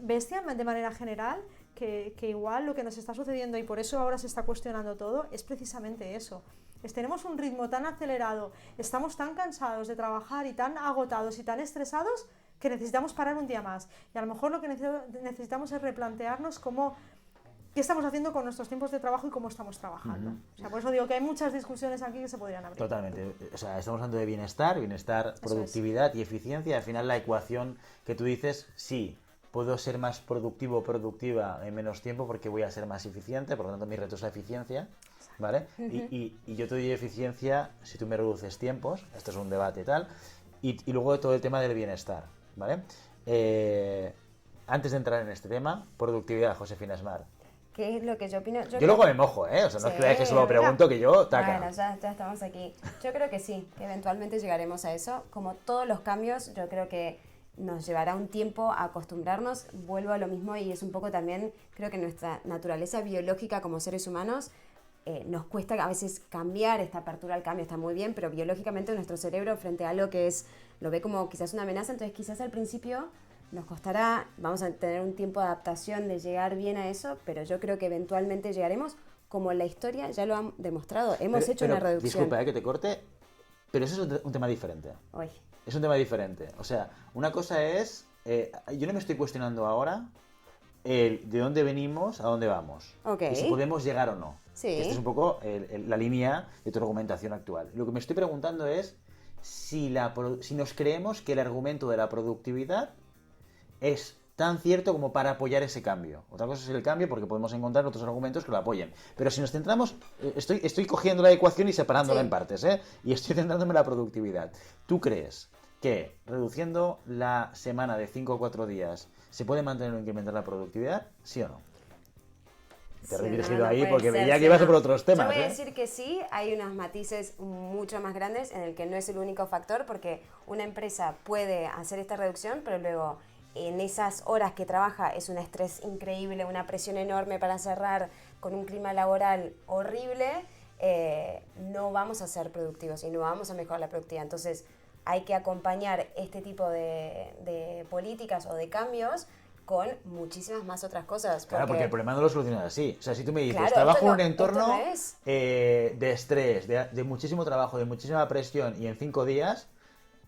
bestia de manera general que igual lo que nos está sucediendo y por eso ahora se está cuestionando todo es precisamente eso. Tenemos un ritmo tan acelerado, estamos tan cansados de trabajar y tan agotados y tan estresados que necesitamos parar un día más. Y a lo mejor lo que necesitamos es replantearnos qué estamos haciendo con nuestros tiempos de trabajo y cómo estamos trabajando. O sea, por eso digo que hay muchas discusiones aquí que se podrían abrir. Totalmente. O sea, estamos hablando de bienestar, productividad y eficiencia. Al final la ecuación que tú dices, sí, puedo ser más productivo o productiva en menos tiempo porque voy a ser más eficiente, por lo tanto mi reto es la eficiencia, ¿vale? Y yo te doy eficiencia si tú me reduces tiempos, esto es un debate y tal, y luego todo el tema del bienestar, ¿vale? Antes de entrar en este tema, productividad, Josefina Smart. ¿Qué es lo que yo opino? Yo luego me mojo, ¿eh? O sea, no es que veáis que solo pregunto, que yo, taca. Bueno, ya estamos aquí. Yo creo que sí, que eventualmente llegaremos a eso. Como todos los cambios, yo creo que nos llevará un tiempo a acostumbrarnos. Vuelvo a lo mismo y es un poco también, creo que nuestra naturaleza biológica como seres humanos nos cuesta a veces cambiar, esta apertura al cambio está muy bien, pero biológicamente nuestro cerebro frente a algo que lo ve como quizás una amenaza, entonces quizás al principio nos costará, vamos a tener un tiempo de adaptación de llegar bien a eso, pero yo creo que eventualmente llegaremos como la historia ya lo ha demostrado. Hemos hecho una reducción. Disculpa, que te corte, pero eso es un tema diferente. Uy. Es un tema diferente. O sea, una cosa es... yo no me estoy cuestionando ahora de dónde venimos a dónde vamos. Ok. Y si podemos llegar o no. Sí. Esta es un poco la línea de tu argumentación actual. Lo que me estoy preguntando es si nos creemos que el argumento de la productividad es tan cierto como para apoyar ese cambio. Otra cosa es el cambio porque podemos encontrar otros argumentos que lo apoyen. Pero si nos centramos, estoy cogiendo la ecuación y separándola Sí. en partes, y estoy centrándome en la productividad. ¿Tú crees que reduciendo la semana de 5 a 4 días se puede mantener o incrementar la productividad? ¿Sí o no? Te he Sí, redirigido no, no ahí puede porque ser, veía sí, que ibas no. por otros temas. Yo voy a decir que sí, hay unos matices mucho más grandes en el que no es el único factor, porque una empresa puede hacer esta reducción, pero luego en esas horas que trabaja es un estrés increíble, una presión enorme para cerrar, con un clima laboral horrible, no vamos a ser productivos y no vamos a mejorar la productividad. Entonces hay que acompañar este tipo de políticas o de cambios con muchísimas más otras cosas. Claro, porque el problema no lo solucionas así. O sea, si tú me dices, Claro, trabajo esto en no- un entorno esto no es. de estrés, de muchísimo trabajo, de muchísima presión y en 5 días,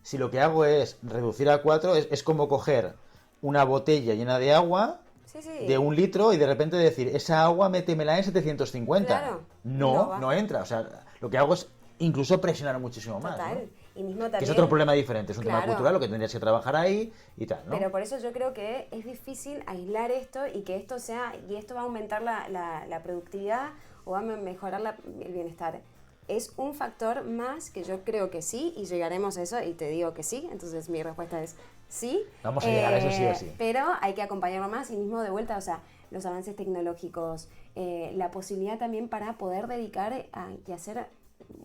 si lo que hago es reducir a 4, es como coger una botella llena de agua Sí, sí. de 1 litro y de repente decir, esa agua métemela en 750. Claro, No, no va. no entra. O sea, lo que hago es incluso presionar muchísimo más. Total. ¿no? Y mismo también, Que es otro problema diferente, es un tema Claro. cultural, lo que tendrías que trabajar ahí y tal, ¿no? Pero por eso yo creo que es difícil aislar esto y que esto sea, y esto va a aumentar la productividad o va a mejorar el bienestar. Es un factor más que yo creo que sí, y llegaremos a eso, y te digo que sí, entonces mi respuesta es sí. Vamos a llegar a eso sí o sí. Pero hay que acompañarlo más y mismo de vuelta, o sea, los avances tecnológicos, la posibilidad también para poder dedicar y hacer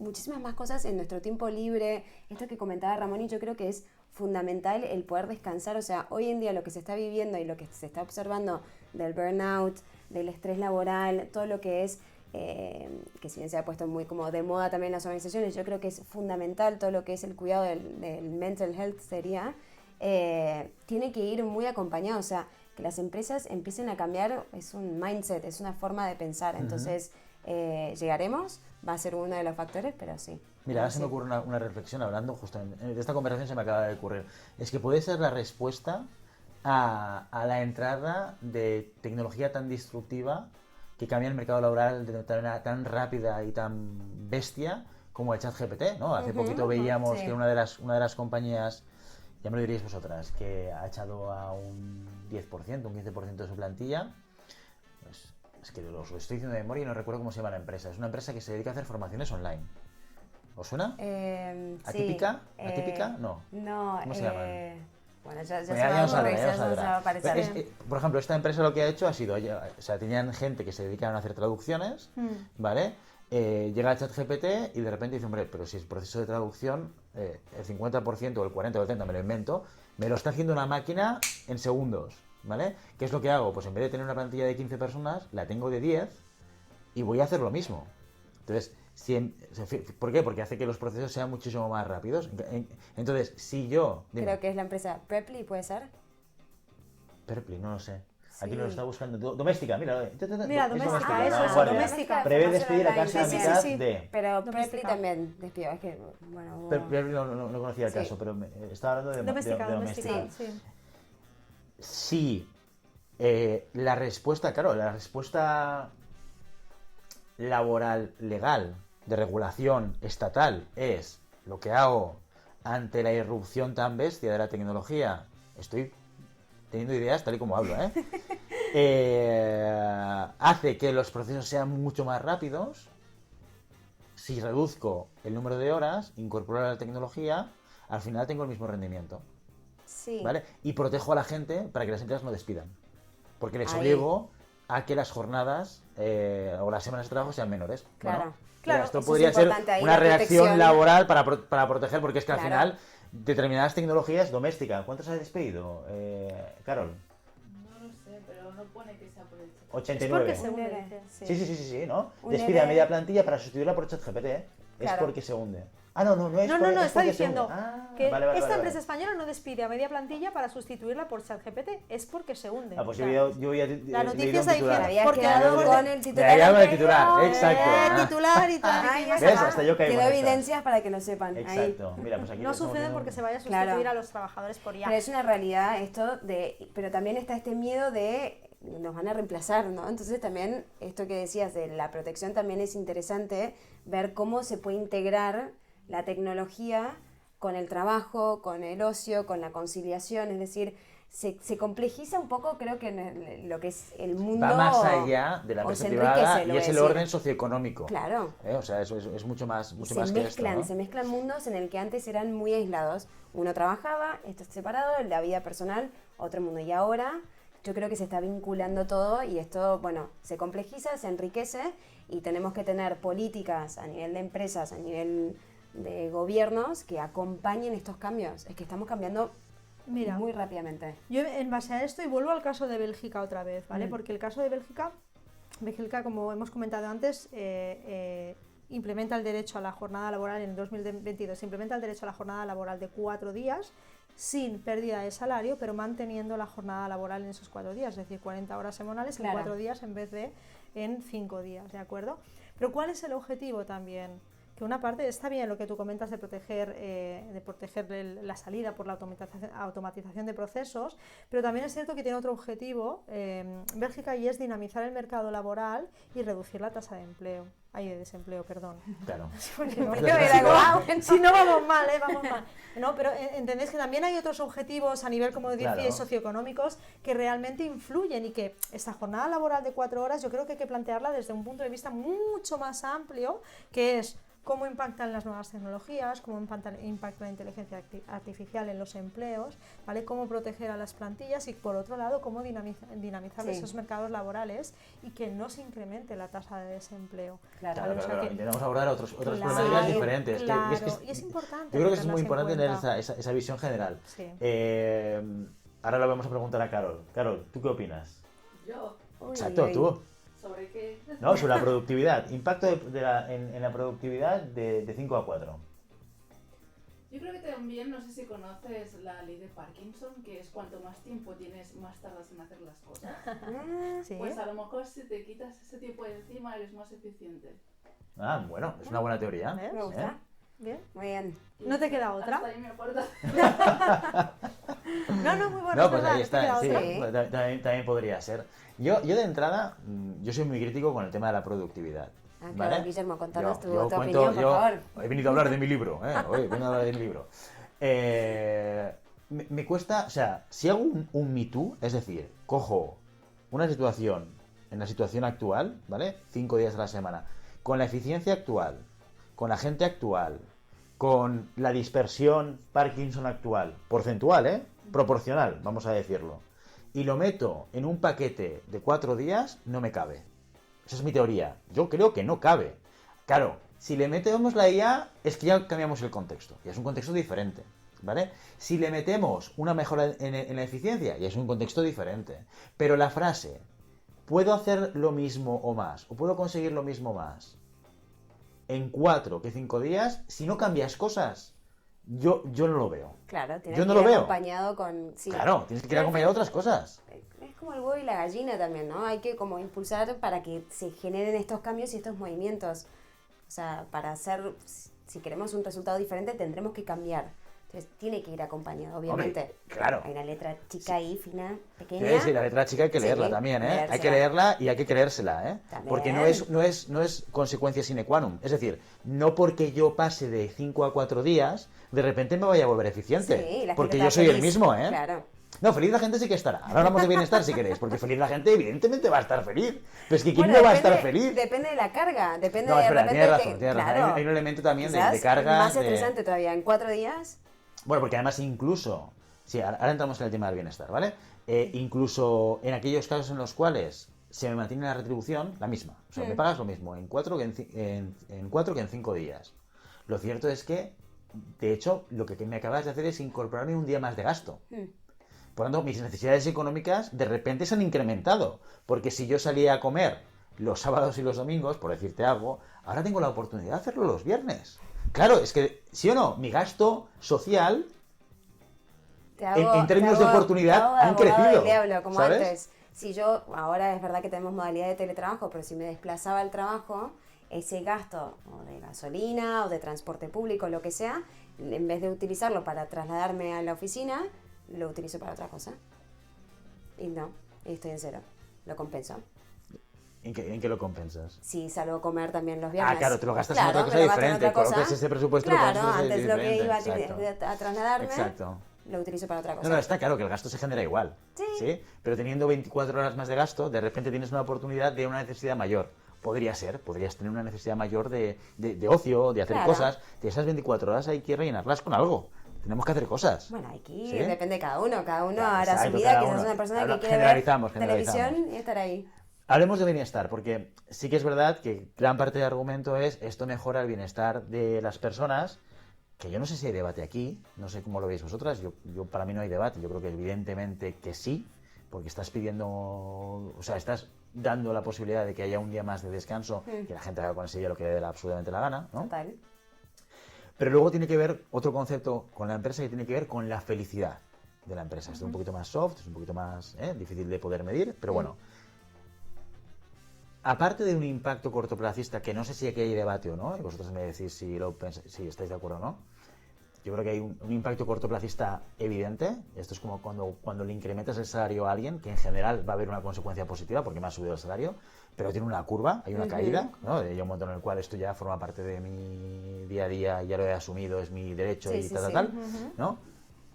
muchísimas más cosas en nuestro tiempo libre. Esto que comentaba Ramón, y yo creo que es fundamental el poder descansar. O sea, hoy en día lo que se está viviendo y lo que se está observando del burnout, del estrés laboral, todo lo que es, que si bien se ha puesto muy como de moda también en las organizaciones, yo creo que es fundamental todo lo que es el cuidado del mental health sería, tiene que ir muy acompañado. O sea, que las empresas empiecen a cambiar, es un mindset, es una forma de pensar. Entonces, llegaremos, va a ser uno de los factores, pero sí. Mira, ahora se me ocurre una reflexión hablando justamente de esta conversación, se me acaba de ocurrir. Es que puede ser la respuesta a la entrada de tecnología tan destructiva que cambia el mercado laboral de manera tan rápida y tan bestia como el ChatGPT, ¿no? Hace poquito veíamos sí. que una de las compañías, ya me lo diréis vosotras, que ha echado a un 10%, un 15% de su plantilla. Pues, es que lo estoy diciendo de memoria y no recuerdo cómo se llama la empresa. Es una empresa que se dedica a hacer formaciones online. ¿Os suena? ¿Atípica? Sí, ¿Atípica? No. No. ¿Cómo se llaman? Bueno, ya se Bueno, va a os saldrá, ocurrir, ya os ya se saldrá. va a aparecer. Por ejemplo, esta empresa lo que ha hecho ha sido, o sea, tenían gente que se dedicaban a hacer traducciones, ¿vale? Llega el ChatGPT y de repente dice, hombre, pero si el proceso de traducción, el 50% o el 40 o el 30, me lo invento, me lo está haciendo una máquina en segundos, ¿vale? ¿Qué es lo que hago? Pues en vez de tener una plantilla de 15 personas, la tengo de 10 y voy a hacer lo mismo. Entonces, ¿por qué? Porque hace que los procesos sean muchísimo más rápidos. Entonces, si yo... Dime. Creo que es la empresa Preply, ¿puede ser? Preply, no lo sé. Aquí Sí. lo está buscando. Doméstica, mira. Mira, Es doméstica, eso, ¿no? eso, Guardia. doméstica. Prevé despedir a casi la Sí, sí, mitad sí. de... Pero Doméstica. Preply también despidió, es que, bueno... hubo- Preply no conocía el Sí. caso, pero estaba hablando de Doméstica, doméstica. doméstica, sí. Sí, la respuesta laboral legal de regulación estatal es lo que hago ante la irrupción tan bestia de la tecnología. Estoy teniendo ideas tal y como hablo, hace que los procesos sean mucho más rápidos. Si reduzco el número de horas, incorporo la tecnología, al final tengo el mismo rendimiento. Sí. ¿Vale? Y protejo a la gente para que las empresas no despidan. Porque les Ahí. obligo a que las jornadas o las semanas de trabajo sean menores. Claro. Bueno, Claro, mira, esto eso es podría ser importante ahí, una la reacción protección. laboral para proteger, porque es que al Claro. final determinadas tecnologías domésticas. ¿Cuántas has despedido, Carol? No lo sé, pero no pone que sea por el chat. 89. Es porque se une, Un dice. Sí, ¿no? Un Despide a ERE. media plantilla para sustituirla por ChatGPT. es Claro. porque se hunde. Ah, no, no, no es No, porque, no, es está porque se diciendo hunde. Ah, que vale, vale, esta vale, empresa vale. española no despide a media plantilla para sustituirla por ChatGPT, es porque se hunde. Ah, pues O sea, yo había la noticia leído un está titular. diciendo, Había porque quedado porque- con el titular. Me había el anterior. titular, exacto. Ah. titular y tal. Ay, y ya ya ¿Ves? está. Hasta yo caigo Quedó en estas. evidencias para que lo sepan. Ahí. Exacto. Mira, pues aquí No estamos sucede viendo- porque se vaya a sustituir Claro. a los trabajadores por IA. Pero es una realidad esto de, pero también está este miedo de nos van a reemplazar, ¿no? Entonces también esto que decías de la protección también es interesante ver cómo se puede integrar la tecnología con el trabajo, con el ocio, con la conciliación, es decir, se complejiza un poco, creo que en lo que es el mundo. Va más allá de la o empresa se privada enriquece, lo y voy es a el decir. orden socioeconómico. Claro. O sea, eso es mucho más, Y mucho se más que esto, mezclan, ¿no? se mezclan mundos en el que antes eran muy aislados. Uno trabajaba, esto es separado, el de la vida personal, otro mundo. Y ahora yo creo que se está vinculando todo y esto, bueno, se complejiza, se enriquece y tenemos que tener políticas a nivel de empresas, a nivel de gobiernos que acompañen estos cambios. Es que estamos cambiando Mira, muy rápidamente. yo en base a esto, y vuelvo al caso de Bélgica otra vez, ¿vale? Porque el caso de Bélgica, como hemos comentado antes, implementa el derecho a la jornada laboral en el 2022, implementa el derecho a la jornada laboral de 4 días sin pérdida de salario, pero manteniendo la jornada laboral en esos 4 días, es decir, 40 horas semanales en Claro. 4 días en vez de en 5 días, ¿de acuerdo? Pero ¿cuál es el objetivo también? Que una parte, está bien lo que tú comentas de proteger la salida por la automatización de procesos, pero también es cierto que tiene otro objetivo, Bélgica, y es dinamizar el mercado laboral y reducir la tasa de desempleo, perdón. Claro. Porque no, Pero era guau. si no vamos mal, vamos mal. No, pero entendéis que también hay otros objetivos a nivel, como decía, Claro. socioeconómicos que realmente influyen y que esta jornada laboral de 4 horas yo creo que hay que plantearla desde un punto de vista mucho más amplio, que es cómo impactan las nuevas tecnologías, cómo impacta la inteligencia artificial en los empleos, ¿vale? Cómo proteger a las plantillas y, por otro lado, cómo dinamizar Sí. esos mercados laborales y que no se incremente la tasa de desempleo. Claro. Claro, ¿vale? O sea claro, que- intentamos abordar otras Claro, problemáticas diferentes. claro, Y es y es importante Yo creo que es muy tenerlas en importante tener cuenta. esa visión general. Sí. Ahora lo vamos a preguntar a Carol. Carol, ¿tú qué opinas? Yo, Uy, Exacto, uy, uy. tú. ¿sobre qué? No, sobre la productividad. Impacto en la productividad de 5 a 4. Yo creo que también, no sé si conoces la ley de Parkinson, que es cuanto más tiempo tienes, más tardas en hacer las cosas. Ah, Sí. Pues a lo mejor si te quitas ese tiempo de encima eres más eficiente. Ah, bueno, es una buena teoría. ¿Ves? me gusta. Bien. Muy bien. ¿No te queda otra? Hasta ahí me acuerdo. No, muy bueno. No, es pues verdad, ahí no te queda está, sí, otra. también podría ser. Yo de entrada, yo soy muy crítico con el tema de la productividad. Ah, claro, ¿vale? Guillermo, contanos tu cuento- opinión, por favor. He venido a hablar de mi libro, hoy vengo a hablar de mi libro. Me cuesta, o sea, si hago un Me Too, es decir, cojo una situación, en la situación actual, ¿vale? 5 días a la semana, con la eficiencia actual, con la gente actual, con la dispersión Parkinson actual, porcentual, proporcional, vamos a decirlo, y lo meto en un paquete de 4 días, no me cabe. Esa es mi teoría. Yo creo que no cabe. Claro, si le metemos la IA, es que ya cambiamos el contexto. Ya es un contexto diferente, ¿vale? Si le metemos una mejora en la eficiencia, ya es un contexto diferente. Pero la frase, ¿puedo hacer lo mismo o más? ¿O puedo conseguir lo mismo más? En 4 que 5 días, si no cambias cosas, yo no lo veo. Claro, tiene Yo que no ir lo veo. acompañado con... Sí. Claro, tienes que ir acompañado de otras cosas. Es como el huevo y la gallina también, ¿no? Hay que como impulsar para que se generen estos cambios y estos movimientos. O sea, para hacer, si queremos un resultado diferente, tendremos que cambiar. Entonces, tiene que ir acompañado, obviamente. Hombre, claro. Hay una letra chica ahí, fina, pequeña. Sí, sí, la letra chica hay que Sí, leerla también, ¿eh? Hay que leérsela. leerla y hay que creérsela, ¿eh? También. Porque no es consecuencia sine qua non. Es decir, no porque yo pase de 5 a 4 días, de repente me vaya a volver eficiente. Sí, la gente porque está yo soy el feliz. mismo, ¿eh? Claro. No, feliz la gente sí que estará. Ahora hablamos de bienestar si queréis, porque feliz la gente evidentemente va a estar feliz. Pero es que ¿quién Bueno, no va a depende- estar feliz? Depende de la carga, depende No, de espera, repente tienes razón, que- tienes razón. claro, Hay un elemento también de quizás carga. más de- estresante todavía. En 4 días, Bueno, porque además incluso, sí, ahora entramos en el tema del bienestar, ¿vale? Incluso en aquellos casos en los cuales se me mantiene la retribución, la misma. O sea, me pagas lo mismo en 4 que en 4 que en 5 días. Lo cierto es que, de hecho, lo que me acabas de hacer es incorporarme un día más de gasto. Por lo tanto, mis necesidades económicas de repente se han incrementado. Porque si yo salía a comer los sábados y los domingos, por decirte algo, ahora tengo la oportunidad de hacerlo los viernes. Claro, es que, ¿sí o no? Mi gasto social, en términos de oportunidad, han crecido. Del diablo, como ¿sabes? antes. Si yo, ahora es verdad que tenemos modalidad de teletrabajo, pero si me desplazaba al trabajo, ese gasto o de gasolina o de transporte público, lo que sea, en vez de utilizarlo para trasladarme a la oficina, lo utilizo para otra cosa. Y no, y estoy en cero. Lo compenso. ¿En qué lo compensas? Si salgo a comer también los viernes. Ah, claro, te lo gastas Claro, en otra cosa me lo gasto en diferente. otra cosa. Colocas ese presupuesto Claro, lo pones antes lo que diferente. iba Exacto. a trasladarme, Exacto. lo utilizo para otra cosa. No, está claro que el gasto se genera igual. Sí. Pero teniendo 24 horas más de gasto, de repente tienes una oportunidad de una necesidad mayor. Podrías tener una necesidad mayor de ocio, de hacer Claro. cosas. De esas 24 horas hay que rellenarlas con algo. Tenemos que hacer cosas. Bueno, aquí ¿Sí? depende de cada uno. Cada uno Claro, hará exacto, su vida. cada Quizás uno. es una persona que quiere ver Generalizamos. televisión y estar ahí. Hablemos de bienestar, porque sí que es verdad que gran parte del argumento es esto mejora el bienestar de las personas, que yo no sé si hay debate aquí, no sé cómo lo veis vosotras, yo para mí no hay debate, yo creo que evidentemente que sí, porque estás pidiendo, o sea, estás dando la posibilidad de que haya un día más de descanso, que la gente haga con ese día lo que le dé absolutamente la gana, ¿no? Total. Pero luego tiene que ver otro concepto con la empresa que tiene que ver con la felicidad de la empresa. Esto es un poquito más soft, es un poquito más difícil de poder medir, pero bueno. Aparte de un impacto cortoplacista, que no sé si aquí hay debate o no, y vosotros me decís si estáis de acuerdo o no, yo creo que hay un impacto cortoplacista evidente. Esto es como cuando le incrementas el salario a alguien, que en general va a haber una consecuencia positiva porque me ha subido el salario, pero tiene una curva, hay una caída, ¿no? Hay un momento en el cual esto ya forma parte de mi día a día, ya lo he asumido, es mi derecho y tal, ¿no?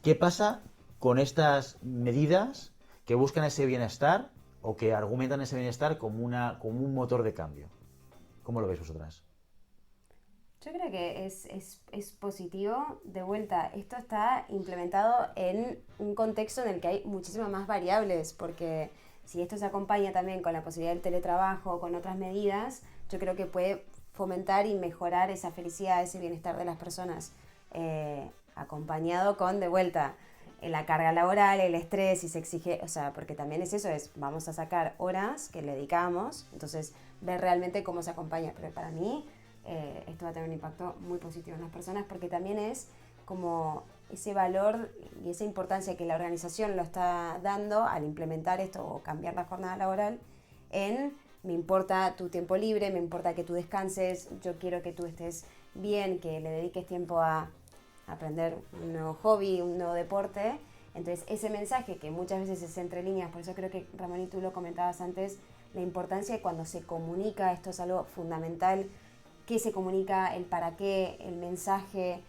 ¿Qué pasa con estas medidas que buscan ese bienestar o que argumentan ese bienestar como un motor de cambio? ¿Cómo lo veis vosotras? Yo creo que es positivo. De vuelta, esto está implementado en un contexto en el que hay muchísimas más variables, porque si esto se acompaña también con la posibilidad del teletrabajo, con otras medidas, yo creo que puede fomentar y mejorar esa felicidad, ese bienestar de las personas, acompañado con, de vuelta, la carga laboral, el estrés, y se exige, o sea, porque también es eso, vamos a sacar horas que le dedicamos, entonces ver realmente cómo se acompaña. Pero para mí esto va a tener un impacto muy positivo en las personas, porque también es como ese valor y esa importancia que la organización lo está dando al implementar esto o cambiar la jornada laboral en me importa tu tiempo libre, me importa que tú descanses, yo quiero que tú estés bien, que le dediques tiempo a aprender un nuevo hobby, un nuevo deporte. Entonces ese mensaje que muchas veces es entre líneas, por eso creo que Ramón y tú lo comentabas antes, la importancia de cuando se comunica, esto es algo fundamental, qué se comunica, el para qué, el mensaje.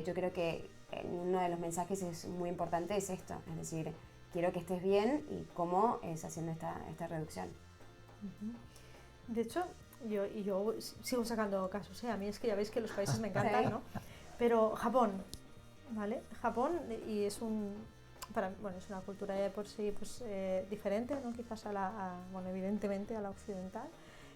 Yo creo que uno de los mensajes es muy importante, es esto, es decir, quiero que estés bien y cómo es haciendo esta reducción. De hecho, yo sigo sacando casos, a mí es que ya veis que los países me encantan, ¿no? Pero Japón, ¿vale? Japón, y es es una cultura de por sí pues, diferente, ¿no? Quizás evidentemente a la occidental,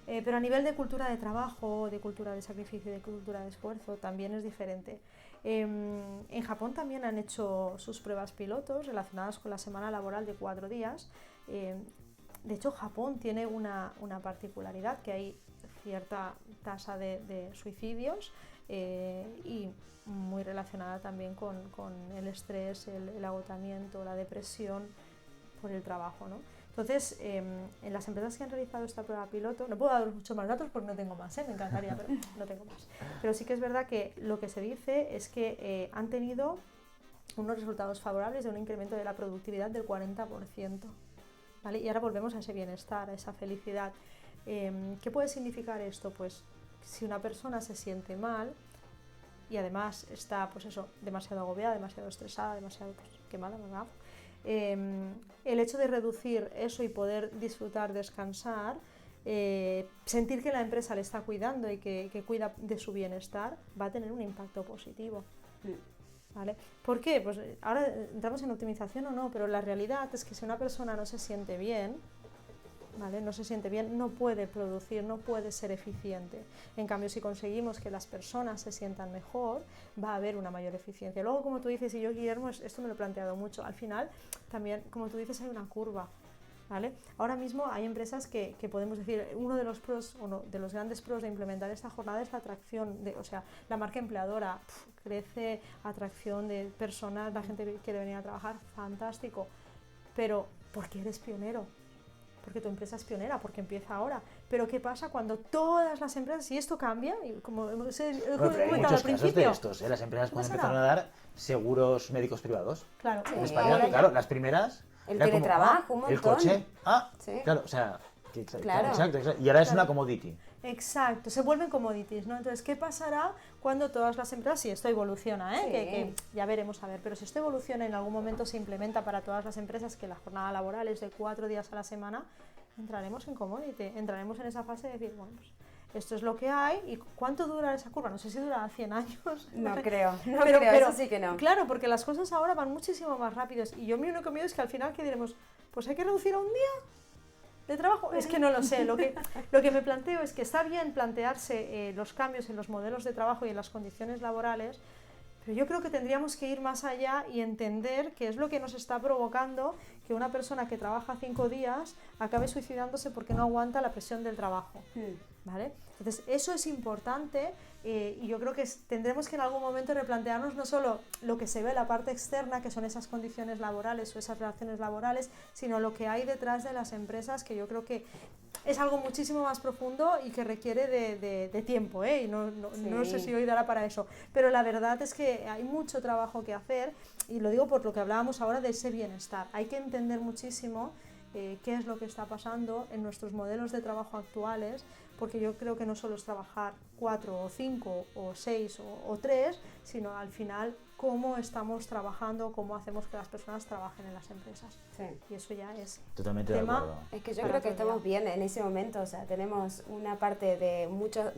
pero a nivel de cultura de trabajo, de cultura de sacrificio, de cultura de esfuerzo, también es diferente. En Japón también han hecho sus pruebas pilotos relacionadas con la semana laboral de 4 días. De hecho, Japón tiene una particularidad, que hay cierta tasa de suicidios y muy relacionada también con el estrés, el agotamiento, la depresión por el trabajo, ¿no? Entonces, en las empresas que han realizado esta prueba piloto, no puedo daros muchos más datos porque no tengo más, me encantaría, pero no tengo más. Pero sí que es verdad que lo que se dice es que han tenido unos resultados favorables de un incremento de la productividad del 40%. ¿Vale? Y ahora volvemos a ese bienestar, a esa felicidad. ¿Qué puede significar esto? Pues si una persona se siente mal y además está pues eso, demasiado agobiada, demasiado estresada, demasiado quemada, ¿verdad? El hecho de reducir eso y poder disfrutar, descansar, sentir que la empresa le está cuidando y que cuida de su bienestar, va a tener un impacto positivo. ¿Vale? ¿Por qué? Pues ahora entramos en optimización o no, pero la realidad es que si una persona no se siente bien, ¿vale? No se siente bien, no puede producir, no puede ser eficiente. En cambio, si conseguimos que las personas se sientan mejor, va a haber una mayor eficiencia. Luego, como tú dices, y yo, Guillermo, esto me lo he planteado mucho, al final también, como tú dices, hay una curva. ¿vale? Ahora mismo hay empresas que podemos decir, uno de los pros, uno de los grandes pros de implementar esta jornada es la atracción, o sea, la marca empleadora crece, atracción de personas, la gente que quiere venir a trabajar, fantástico, pero porque eres pionero, porque tu empresa es pionera, porque empieza ahora. Pero ¿qué pasa cuando todas las empresas, y esto cambia, y como hemos Hay comentado al muchos casos de principio, estos, ¿eh? Las empresas cuando pasa empezaron a dar seguros médicos privados. claro, En Sí. España, ahora ya- claro, las primeras... El era como, teletrabajo, un el montón. coche, Sí. claro, o sea... Claro. Exacto. Y ahora es Claro. una commodity. Exacto, se vuelven commodities, ¿no? Entonces, ¿qué pasará cuando todas las empresas, si esto evoluciona, Sí. que ya veremos a ver, pero si esto evoluciona en algún momento se implementa para todas las empresas que la jornada laboral es de 4 días a la semana, entraremos en commodity, entraremos en esa fase de decir, bueno, pues esto es lo que hay y ¿cuánto dura esa curva? No sé si durará 100 años. No creo, Pero eso sí que no. Claro, porque las cosas ahora van muchísimo más rápidos y yo mi único miedo es que al final que diremos, pues hay que reducir a un día de trabajo. Es que no lo sé, lo que me planteo es que está bien plantearse los cambios en los modelos de trabajo y en las condiciones laborales, pero yo creo que tendríamos que ir más allá y entender qué es lo que nos está provocando que una persona que trabaja 5 días acabe suicidándose porque no aguanta la presión del trabajo. ¿Vale? Entonces, eso es importante y yo creo que tendremos que en algún momento replantearnos no solo lo que se ve en la parte externa, que son esas condiciones laborales o esas relaciones laborales, sino lo que hay detrás de las empresas, que yo creo que es algo muchísimo más profundo y que requiere de tiempo, ¿eh? Y no sé si hoy dará para eso, pero la verdad es que hay mucho trabajo que hacer y lo digo por lo que hablábamos ahora de ese bienestar. Hay que entender muchísimo qué es lo que está pasando en nuestros modelos de trabajo actuales, porque yo creo que no solo es trabajar 4 o 5 o 6 o 3, sino al final cómo estamos trabajando, cómo hacemos que las personas trabajen en las empresas. Sí. Y eso ya es Totalmente de tema. acuerdo. Es que yo Para creo que otro estamos día. bien en ese momento, o sea, tenemos una parte de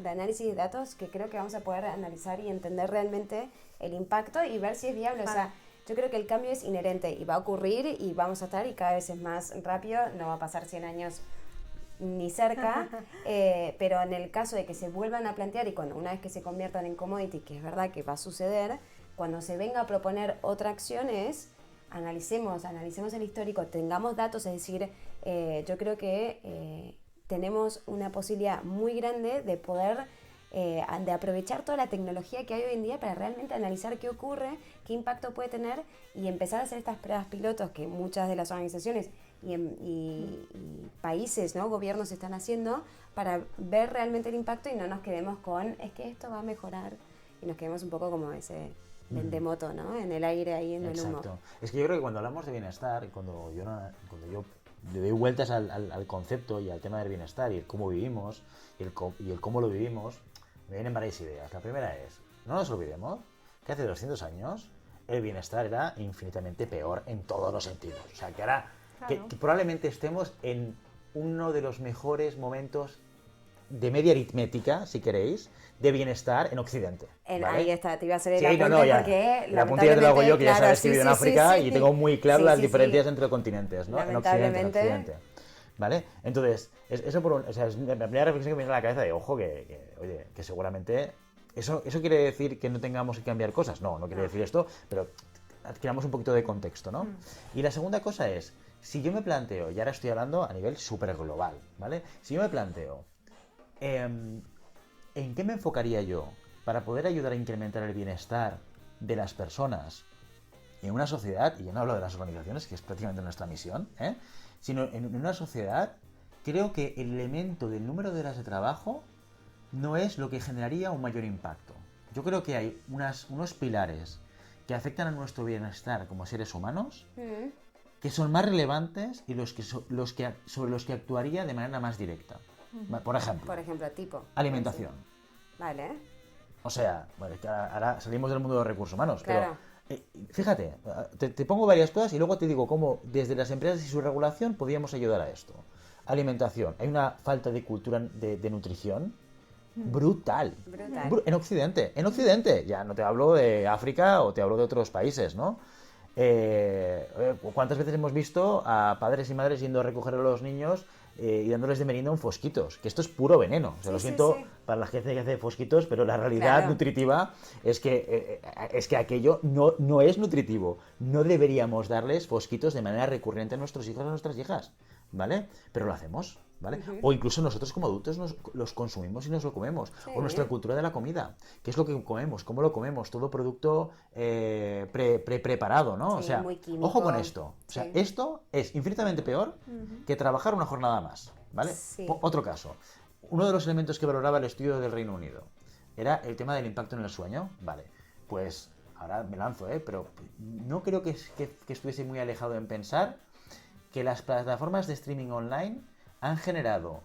análisis de datos que creo que vamos a poder analizar y entender realmente el impacto y ver si es viable, o Vale. sea, yo creo que el cambio es inherente y va a ocurrir y vamos a estar y cada vez es más rápido, no va a pasar 100 años ni cerca, pero en el caso de que se vuelvan a plantear y cuando una vez que se conviertan en commodity, que es verdad que va a suceder, cuando se venga a proponer otra acción es analicemos el histórico, tengamos datos, es decir, yo creo que tenemos una posibilidad muy grande de poder de aprovechar toda la tecnología que hay hoy en día para realmente analizar qué ocurre, qué impacto puede tener y empezar a hacer estas pruebas pilotos que muchas de las organizaciones y países, ¿no? Gobiernos están haciendo para ver realmente el impacto y no nos quedemos con es que esto va a mejorar y nos quedemos un poco como ese vendemoto, ¿no? En el aire ahí en el humo. Exacto. Es que yo creo que cuando hablamos de bienestar, cuando yo le doy vueltas al concepto y al tema del bienestar y el cómo vivimos y el cómo lo vivimos, me vienen varias ideas. La primera es, no nos olvidemos que hace 200 años el bienestar era infinitamente peor en todos los sentidos. O sea, que ahora Claro. que probablemente estemos en uno de los mejores momentos de media aritmética, si queréis, de bienestar en Occidente. ¿vale? Ahí está, te iba a hacer el Sí, apunte no, ya. porque El apunte ya te lo hago yo, que ya claro, sabes que he vivido en África y tengo muy claro Sí, las sí, diferencias sí. entre continentes, ¿no? En Occidente, Lamentablemente. ¿Vale? Entonces, eso o sea, es la primera reflexión que me viene a la cabeza de, ojo, oye, que seguramente eso quiere decir que no tengamos que cambiar cosas. No quiere decir esto, pero adquiramos un poquito de contexto, ¿no? Y la segunda cosa es, si yo me planteo, y ahora estoy hablando a nivel súper global, ¿vale? Si yo me planteo, ¿en qué me enfocaría yo para poder ayudar a incrementar el bienestar de las personas en una sociedad, y yo no hablo de las organizaciones, que es prácticamente nuestra misión, sino en una sociedad, creo que el elemento del número de horas de trabajo no es lo que generaría un mayor impacto. Yo creo que hay unos pilares que afectan a nuestro bienestar como seres humanos que son más relevantes y sobre los que actuaría de manera más directa. Por ejemplo, tipo. alimentación. Vale. O sea, bueno, es que ahora salimos del mundo de los recursos humanos, Claro. pero fíjate, te pongo varias cosas y luego te digo cómo desde las empresas y su regulación podríamos ayudar a esto. Alimentación. Hay una falta de cultura de nutrición brutal. Brutal. En Occidente. Ya no te hablo de África o te hablo de otros países, ¿no? ¿Cuántas veces hemos visto a padres y madres yendo a recoger a los niños y dándoles de merienda un fosquitos? Que esto es puro veneno. O sea, Sí, lo sí, siento sí. para la gente que hace fosquitos, pero la realidad Claro. nutritiva es que aquello no es nutritivo. No deberíamos darles fosquitos de manera recurrente a nuestros hijos y a nuestras hijas. ¿vale? Pero lo hacemos, ¿vale? Ujú. O incluso nosotros como adultos los consumimos y nos lo comemos. Sí. O nuestra cultura de la comida. ¿Qué es lo que comemos? ¿Cómo lo comemos? Todo producto preparado, ¿no? O Sí, sea, muy químico. ojo con esto. O sea, Sí. esto es infinitamente peor que trabajar una jornada más, ¿vale? Sí. Otro caso. Uno de los elementos que valoraba el estudio del Reino Unido era el tema del impacto en el sueño. Vale, pues ahora me lanzo, pero no creo que estuviese muy alejado en pensar que las plataformas de streaming online han generado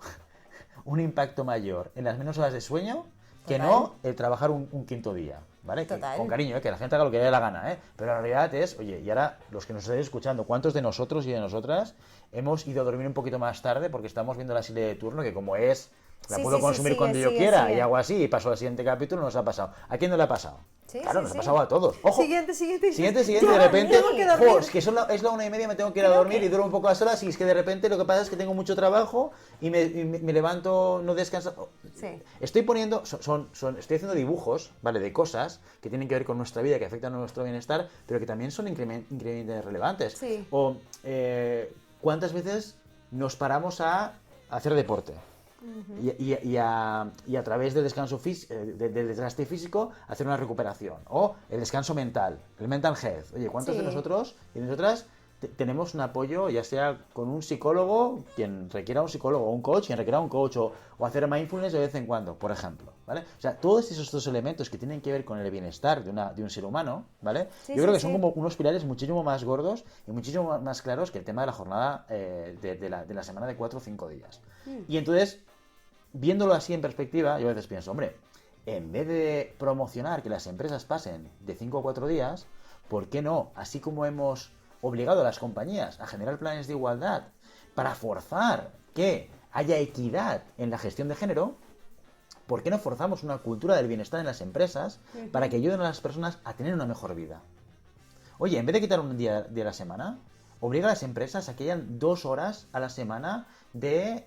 un impacto mayor en las menos horas de sueño que Total. no el trabajar un quinto día, ¿vale? Total. Con cariño, que la gente haga lo que le dé la gana, pero la realidad es, oye, y ahora los que nos estáis escuchando, ¿cuántos de nosotros y de nosotras hemos ido a dormir un poquito más tarde porque estamos viendo la serie de turno que como es, la Sí, puedo sí, consumir sí, cuando yo sigue, quiera sigue. y hago así y paso al siguiente capítulo? Nos ha pasado. ¿A quién no le ha pasado? Sí, Claro, sí, nos sí. ha pasado a todos. Ojo, Siguiente. Siguiente, Ya, de repente, tengo que dormir. es que es la 1:30, me tengo que ir a dormir y duermo un poco las horas y es que de repente lo que pasa es que tengo mucho trabajo y me levanto, no descanso. Sí. Estoy poniendo, estoy haciendo dibujos, ¿vale? De cosas que tienen que ver con nuestra vida, que afectan a nuestro bienestar, pero que también son increíblemente relevantes. Sí. O ¿cuántas veces nos paramos a hacer deporte? Y a través del descanso del desgaste físico hacer una recuperación. O el descanso mental, el mental health. Oye, ¿cuántos Sí. de nosotros y de nosotras tenemos un apoyo, ya sea con un psicólogo, quien requiera un psicólogo, o un coach, quien requiera un coach, o hacer mindfulness de vez en cuando, por ejemplo, ¿vale? O sea, todos esos dos elementos que tienen que ver con el bienestar de un ser humano, ¿vale? Sí, Yo creo sí, que son sí. como unos pilares muchísimo más gordos y muchísimo más claros que el tema de la jornada de la semana de 4 o 5 días. Y entonces, viéndolo así en perspectiva, yo a veces pienso, hombre, en vez de promocionar que las empresas pasen de 5 a 4 días, ¿por qué no? Así como hemos obligado a las compañías a generar planes de igualdad para forzar que haya equidad en la gestión de género, ¿por qué no forzamos una cultura del bienestar en las empresas para que ayuden a las personas a tener una mejor vida? Oye, en vez de quitar un día de la semana, obliga a las empresas a que hayan 2 horas a la semana de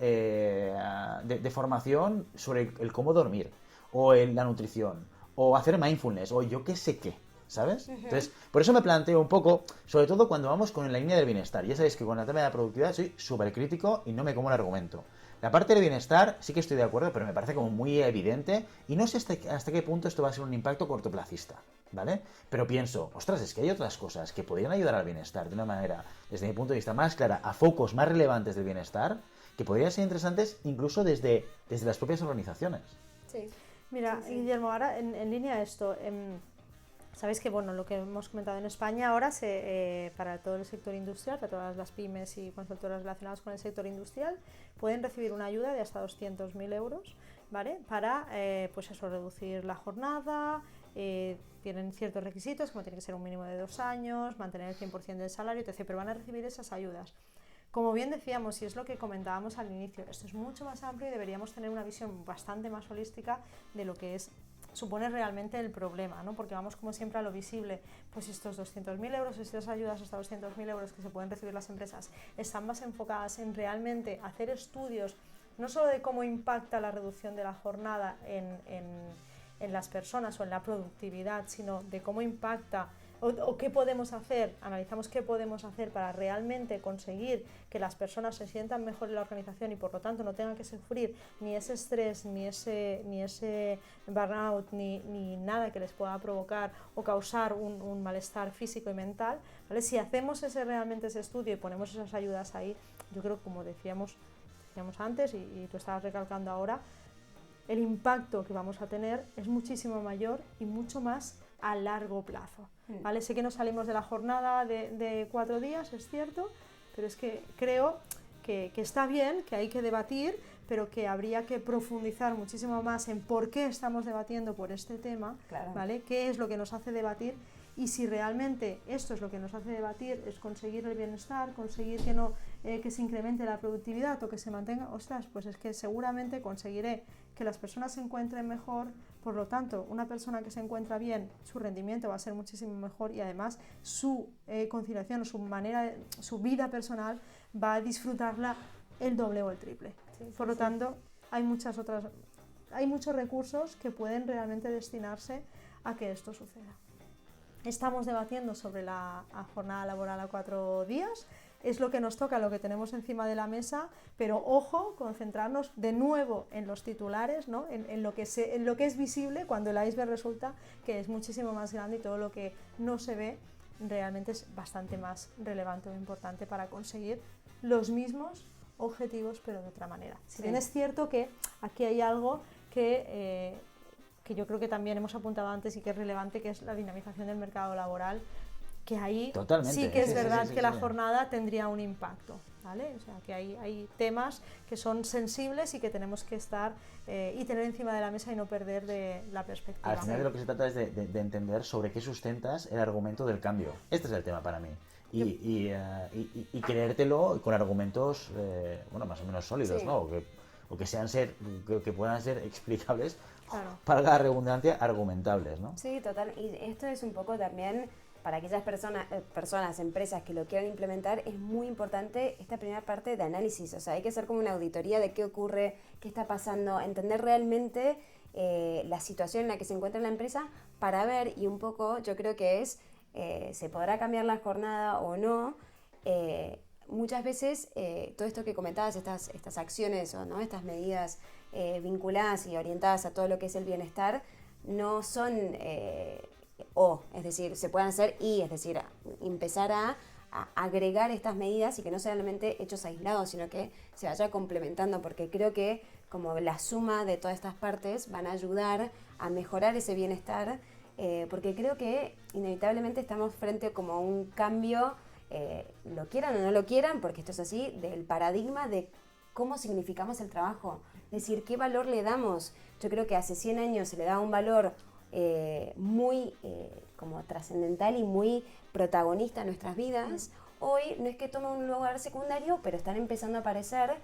formación sobre el cómo dormir, o la nutrición, o hacer mindfulness, o yo qué sé qué, ¿sabes? Entonces, por eso me planteo un poco, sobre todo cuando vamos con la línea del bienestar. Ya sabéis que con el tema de la productividad soy súper crítico y no me como el argumento. La parte del bienestar sí que estoy de acuerdo, pero me parece como muy evidente y no sé hasta qué punto esto va a ser un impacto cortoplacista, ¿vale? Pero pienso, ostras, es que hay otras cosas que podrían ayudar al bienestar de una manera, desde mi punto de vista, más clara, a focos más relevantes del bienestar, que podrían ser interesantes incluso desde las propias organizaciones. Sí. Mira, Sí. Guillermo, ahora en línea a esto, sabéis que bueno, lo que hemos comentado en España ahora para todo el sector industrial, para todas las pymes y consultoras relacionadas con el sector industrial, pueden recibir una ayuda de hasta 200.000 euros, ¿vale? Para pues eso, reducir la jornada. Tienen ciertos requisitos, como tiene que ser un mínimo de 2 años, mantener el 100% del salario, etc. Pero van a recibir esas ayudas. Como bien decíamos, y es lo que comentábamos al inicio, esto es mucho más amplio y deberíamos tener una visión bastante más holística de lo que supone realmente el problema, ¿no? Porque vamos como siempre a lo visible, pues estos 200.000 euros, estas ayudas hasta 200.000 euros que se pueden recibir las empresas, están más enfocadas en realmente hacer estudios, no solo de cómo impacta la reducción de la jornada en las personas o en la productividad, sino de cómo impacta o qué podemos hacer, analizamos qué podemos hacer para realmente conseguir que las personas se sientan mejor en la organización y por lo tanto no tengan que sufrir ni ese estrés, ni ese burnout, ni nada que les pueda provocar o causar un malestar físico y mental, ¿vale? Si hacemos realmente ese estudio y ponemos esas ayudas ahí, yo creo que como decíamos antes y tú estabas recalcando ahora, el impacto que vamos a tener es muchísimo mayor y mucho más a largo plazo, ¿vale? Sé que no salimos de la jornada de 4 días, es cierto, pero es que creo que está bien, que hay que debatir, pero que habría que profundizar muchísimo más en por qué estamos debatiendo por este tema, Claro. ¿vale? ¿Qué es lo que nos hace debatir? Y si realmente esto es lo que nos hace debatir, es conseguir el bienestar, conseguir que se incremente la productividad o que se mantenga, ostras, pues es que seguramente conseguiré que las personas se encuentren mejor, por lo tanto, una persona que se encuentra bien, su rendimiento va a ser muchísimo mejor y además su conciliación o su vida personal va a disfrutarla el doble o el triple. Por lo tanto, hay muchos recursos que pueden realmente destinarse a que esto suceda. Estamos debatiendo sobre la jornada laboral a 4 días. es lo que nos toca, lo que tenemos encima de la mesa, pero ojo, concentrarnos de nuevo en los titulares, ¿no? en lo que es visible, cuando el iceberg resulta que es muchísimo más grande y todo lo que no se ve realmente es bastante más relevante o importante para conseguir los mismos objetivos, pero de otra manera. Si bien es cierto que aquí hay algo que yo creo que también hemos apuntado antes y que es relevante, que es la dinamización del mercado laboral, que ahí Totalmente. sí que es verdad que la jornada tendría un impacto, ¿vale? O sea, que hay temas que son sensibles y que tenemos que estar y tener encima de la mesa y no perder de la perspectiva. Al final de lo que se trata es de entender sobre qué sustentas el argumento del cambio. Este es el tema para mí. Y creértelo con argumentos más o menos sólidos, ¿no? O que puedan ser explicables, Claro. para la redundancia, argumentables, ¿no? Sí, total. Y esto es un poco también para aquellas personas, empresas que lo quieran implementar, es muy importante esta primera parte de análisis. O sea, hay que hacer como una auditoría de qué ocurre, qué está pasando, entender realmente la situación en la que se encuentra la empresa para ver, y un poco yo creo que es, se podrá cambiar la jornada o no. Muchas veces todo esto que comentabas, estas acciones o ¿no? estas medidas vinculadas y orientadas a todo lo que es el bienestar, no son es decir, se pueden hacer es decir, empezar a agregar estas medidas y que no sean solamente hechos aislados, sino que se vaya complementando, porque creo que como la suma de todas estas partes van a ayudar a mejorar ese bienestar, porque creo que inevitablemente estamos frente como a un cambio, lo quieran o no lo quieran, porque esto es así, del paradigma de cómo significamos el trabajo, es decir, qué valor le damos. Yo creo que hace 100 años se le daba un valor muy como trascendental y muy protagonista en nuestras vidas. Hoy no es que tome un lugar secundario, pero están empezando a aparecer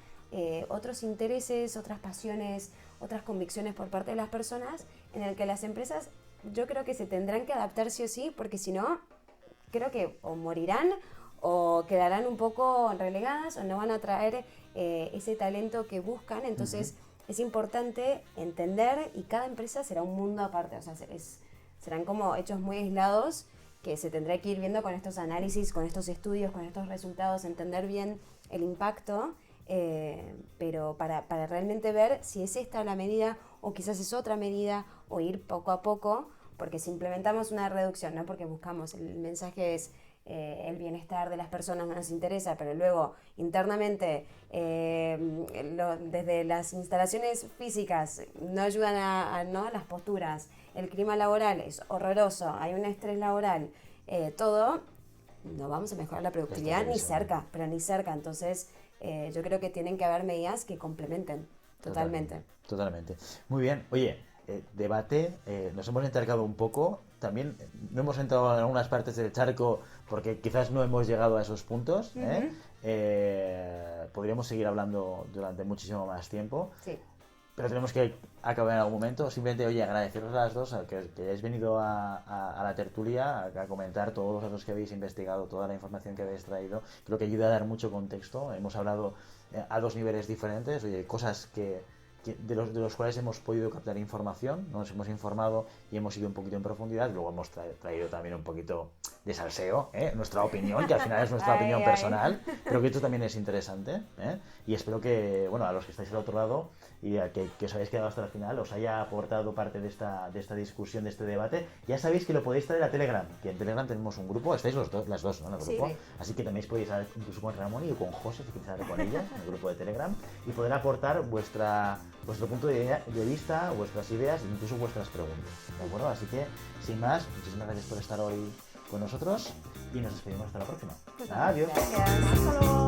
otros intereses, otras pasiones, otras convicciones por parte de las personas, en el que las empresas yo creo que se tendrán que adaptar sí o sí, porque si no, creo que o morirán o quedarán un poco relegadas o no van a traer ese talento que buscan. Entonces es importante entender, y cada empresa será un mundo aparte, o sea, serán como hechos muy aislados que se tendrá que ir viendo con estos análisis, con estos estudios, con estos resultados, entender bien el impacto, pero para realmente ver si es esta la medida o quizás es otra medida, o ir poco a poco, porque si implementamos una reducción, no porque buscamos, el mensaje es el bienestar de las personas no nos interesa, pero luego internamente desde las instalaciones físicas no ayudan a las posturas, el clima laboral es horroroso, hay un estrés laboral, todo, no vamos a mejorar la productividad ni cerca, pero ni cerca. Entonces yo creo que tienen que haber medidas que complementen totalmente. Totalmente. Muy bien. Oye, debate, nos hemos encargado un poco, también no hemos entrado en algunas partes del charco porque quizás no hemos llegado a esos puntos. Podríamos seguir hablando durante muchísimo más tiempo. Sí. Pero tenemos que acabar en algún momento. Simplemente, oye, agradeceros a las dos que hayáis venido a la tertulia a comentar todos los datos que habéis investigado, toda la información que habéis traído. Creo que ayuda a dar mucho contexto. Hemos hablado a dos niveles diferentes, oye, cosas de los cuales hemos podido captar información, nos hemos informado y hemos ido un poquito en profundidad. Luego hemos traído también un poquito de salseo, nuestra opinión, que al final es nuestra opinión personal, pero que esto también es interesante, y espero que, bueno, a los que estáis al otro lado y a que os habéis quedado hasta el final, os haya aportado parte de esta discusión, de este debate. Ya sabéis que lo podéis traer a Telegram, que en Telegram tenemos un grupo, estáis las dos, ¿no? En el grupo, Sí. así que también podéis hablar incluso con Ramón y con José, si queréis hablar con ella, en el grupo de Telegram, y poder aportar vuestro punto de vista, vuestras ideas e incluso vuestras preguntas, ¿de acuerdo? Así que, sin más, muchísimas gracias por estar hoy con nosotros y nos despedimos hasta la próxima. Adiós. Gracias. Hasta luego.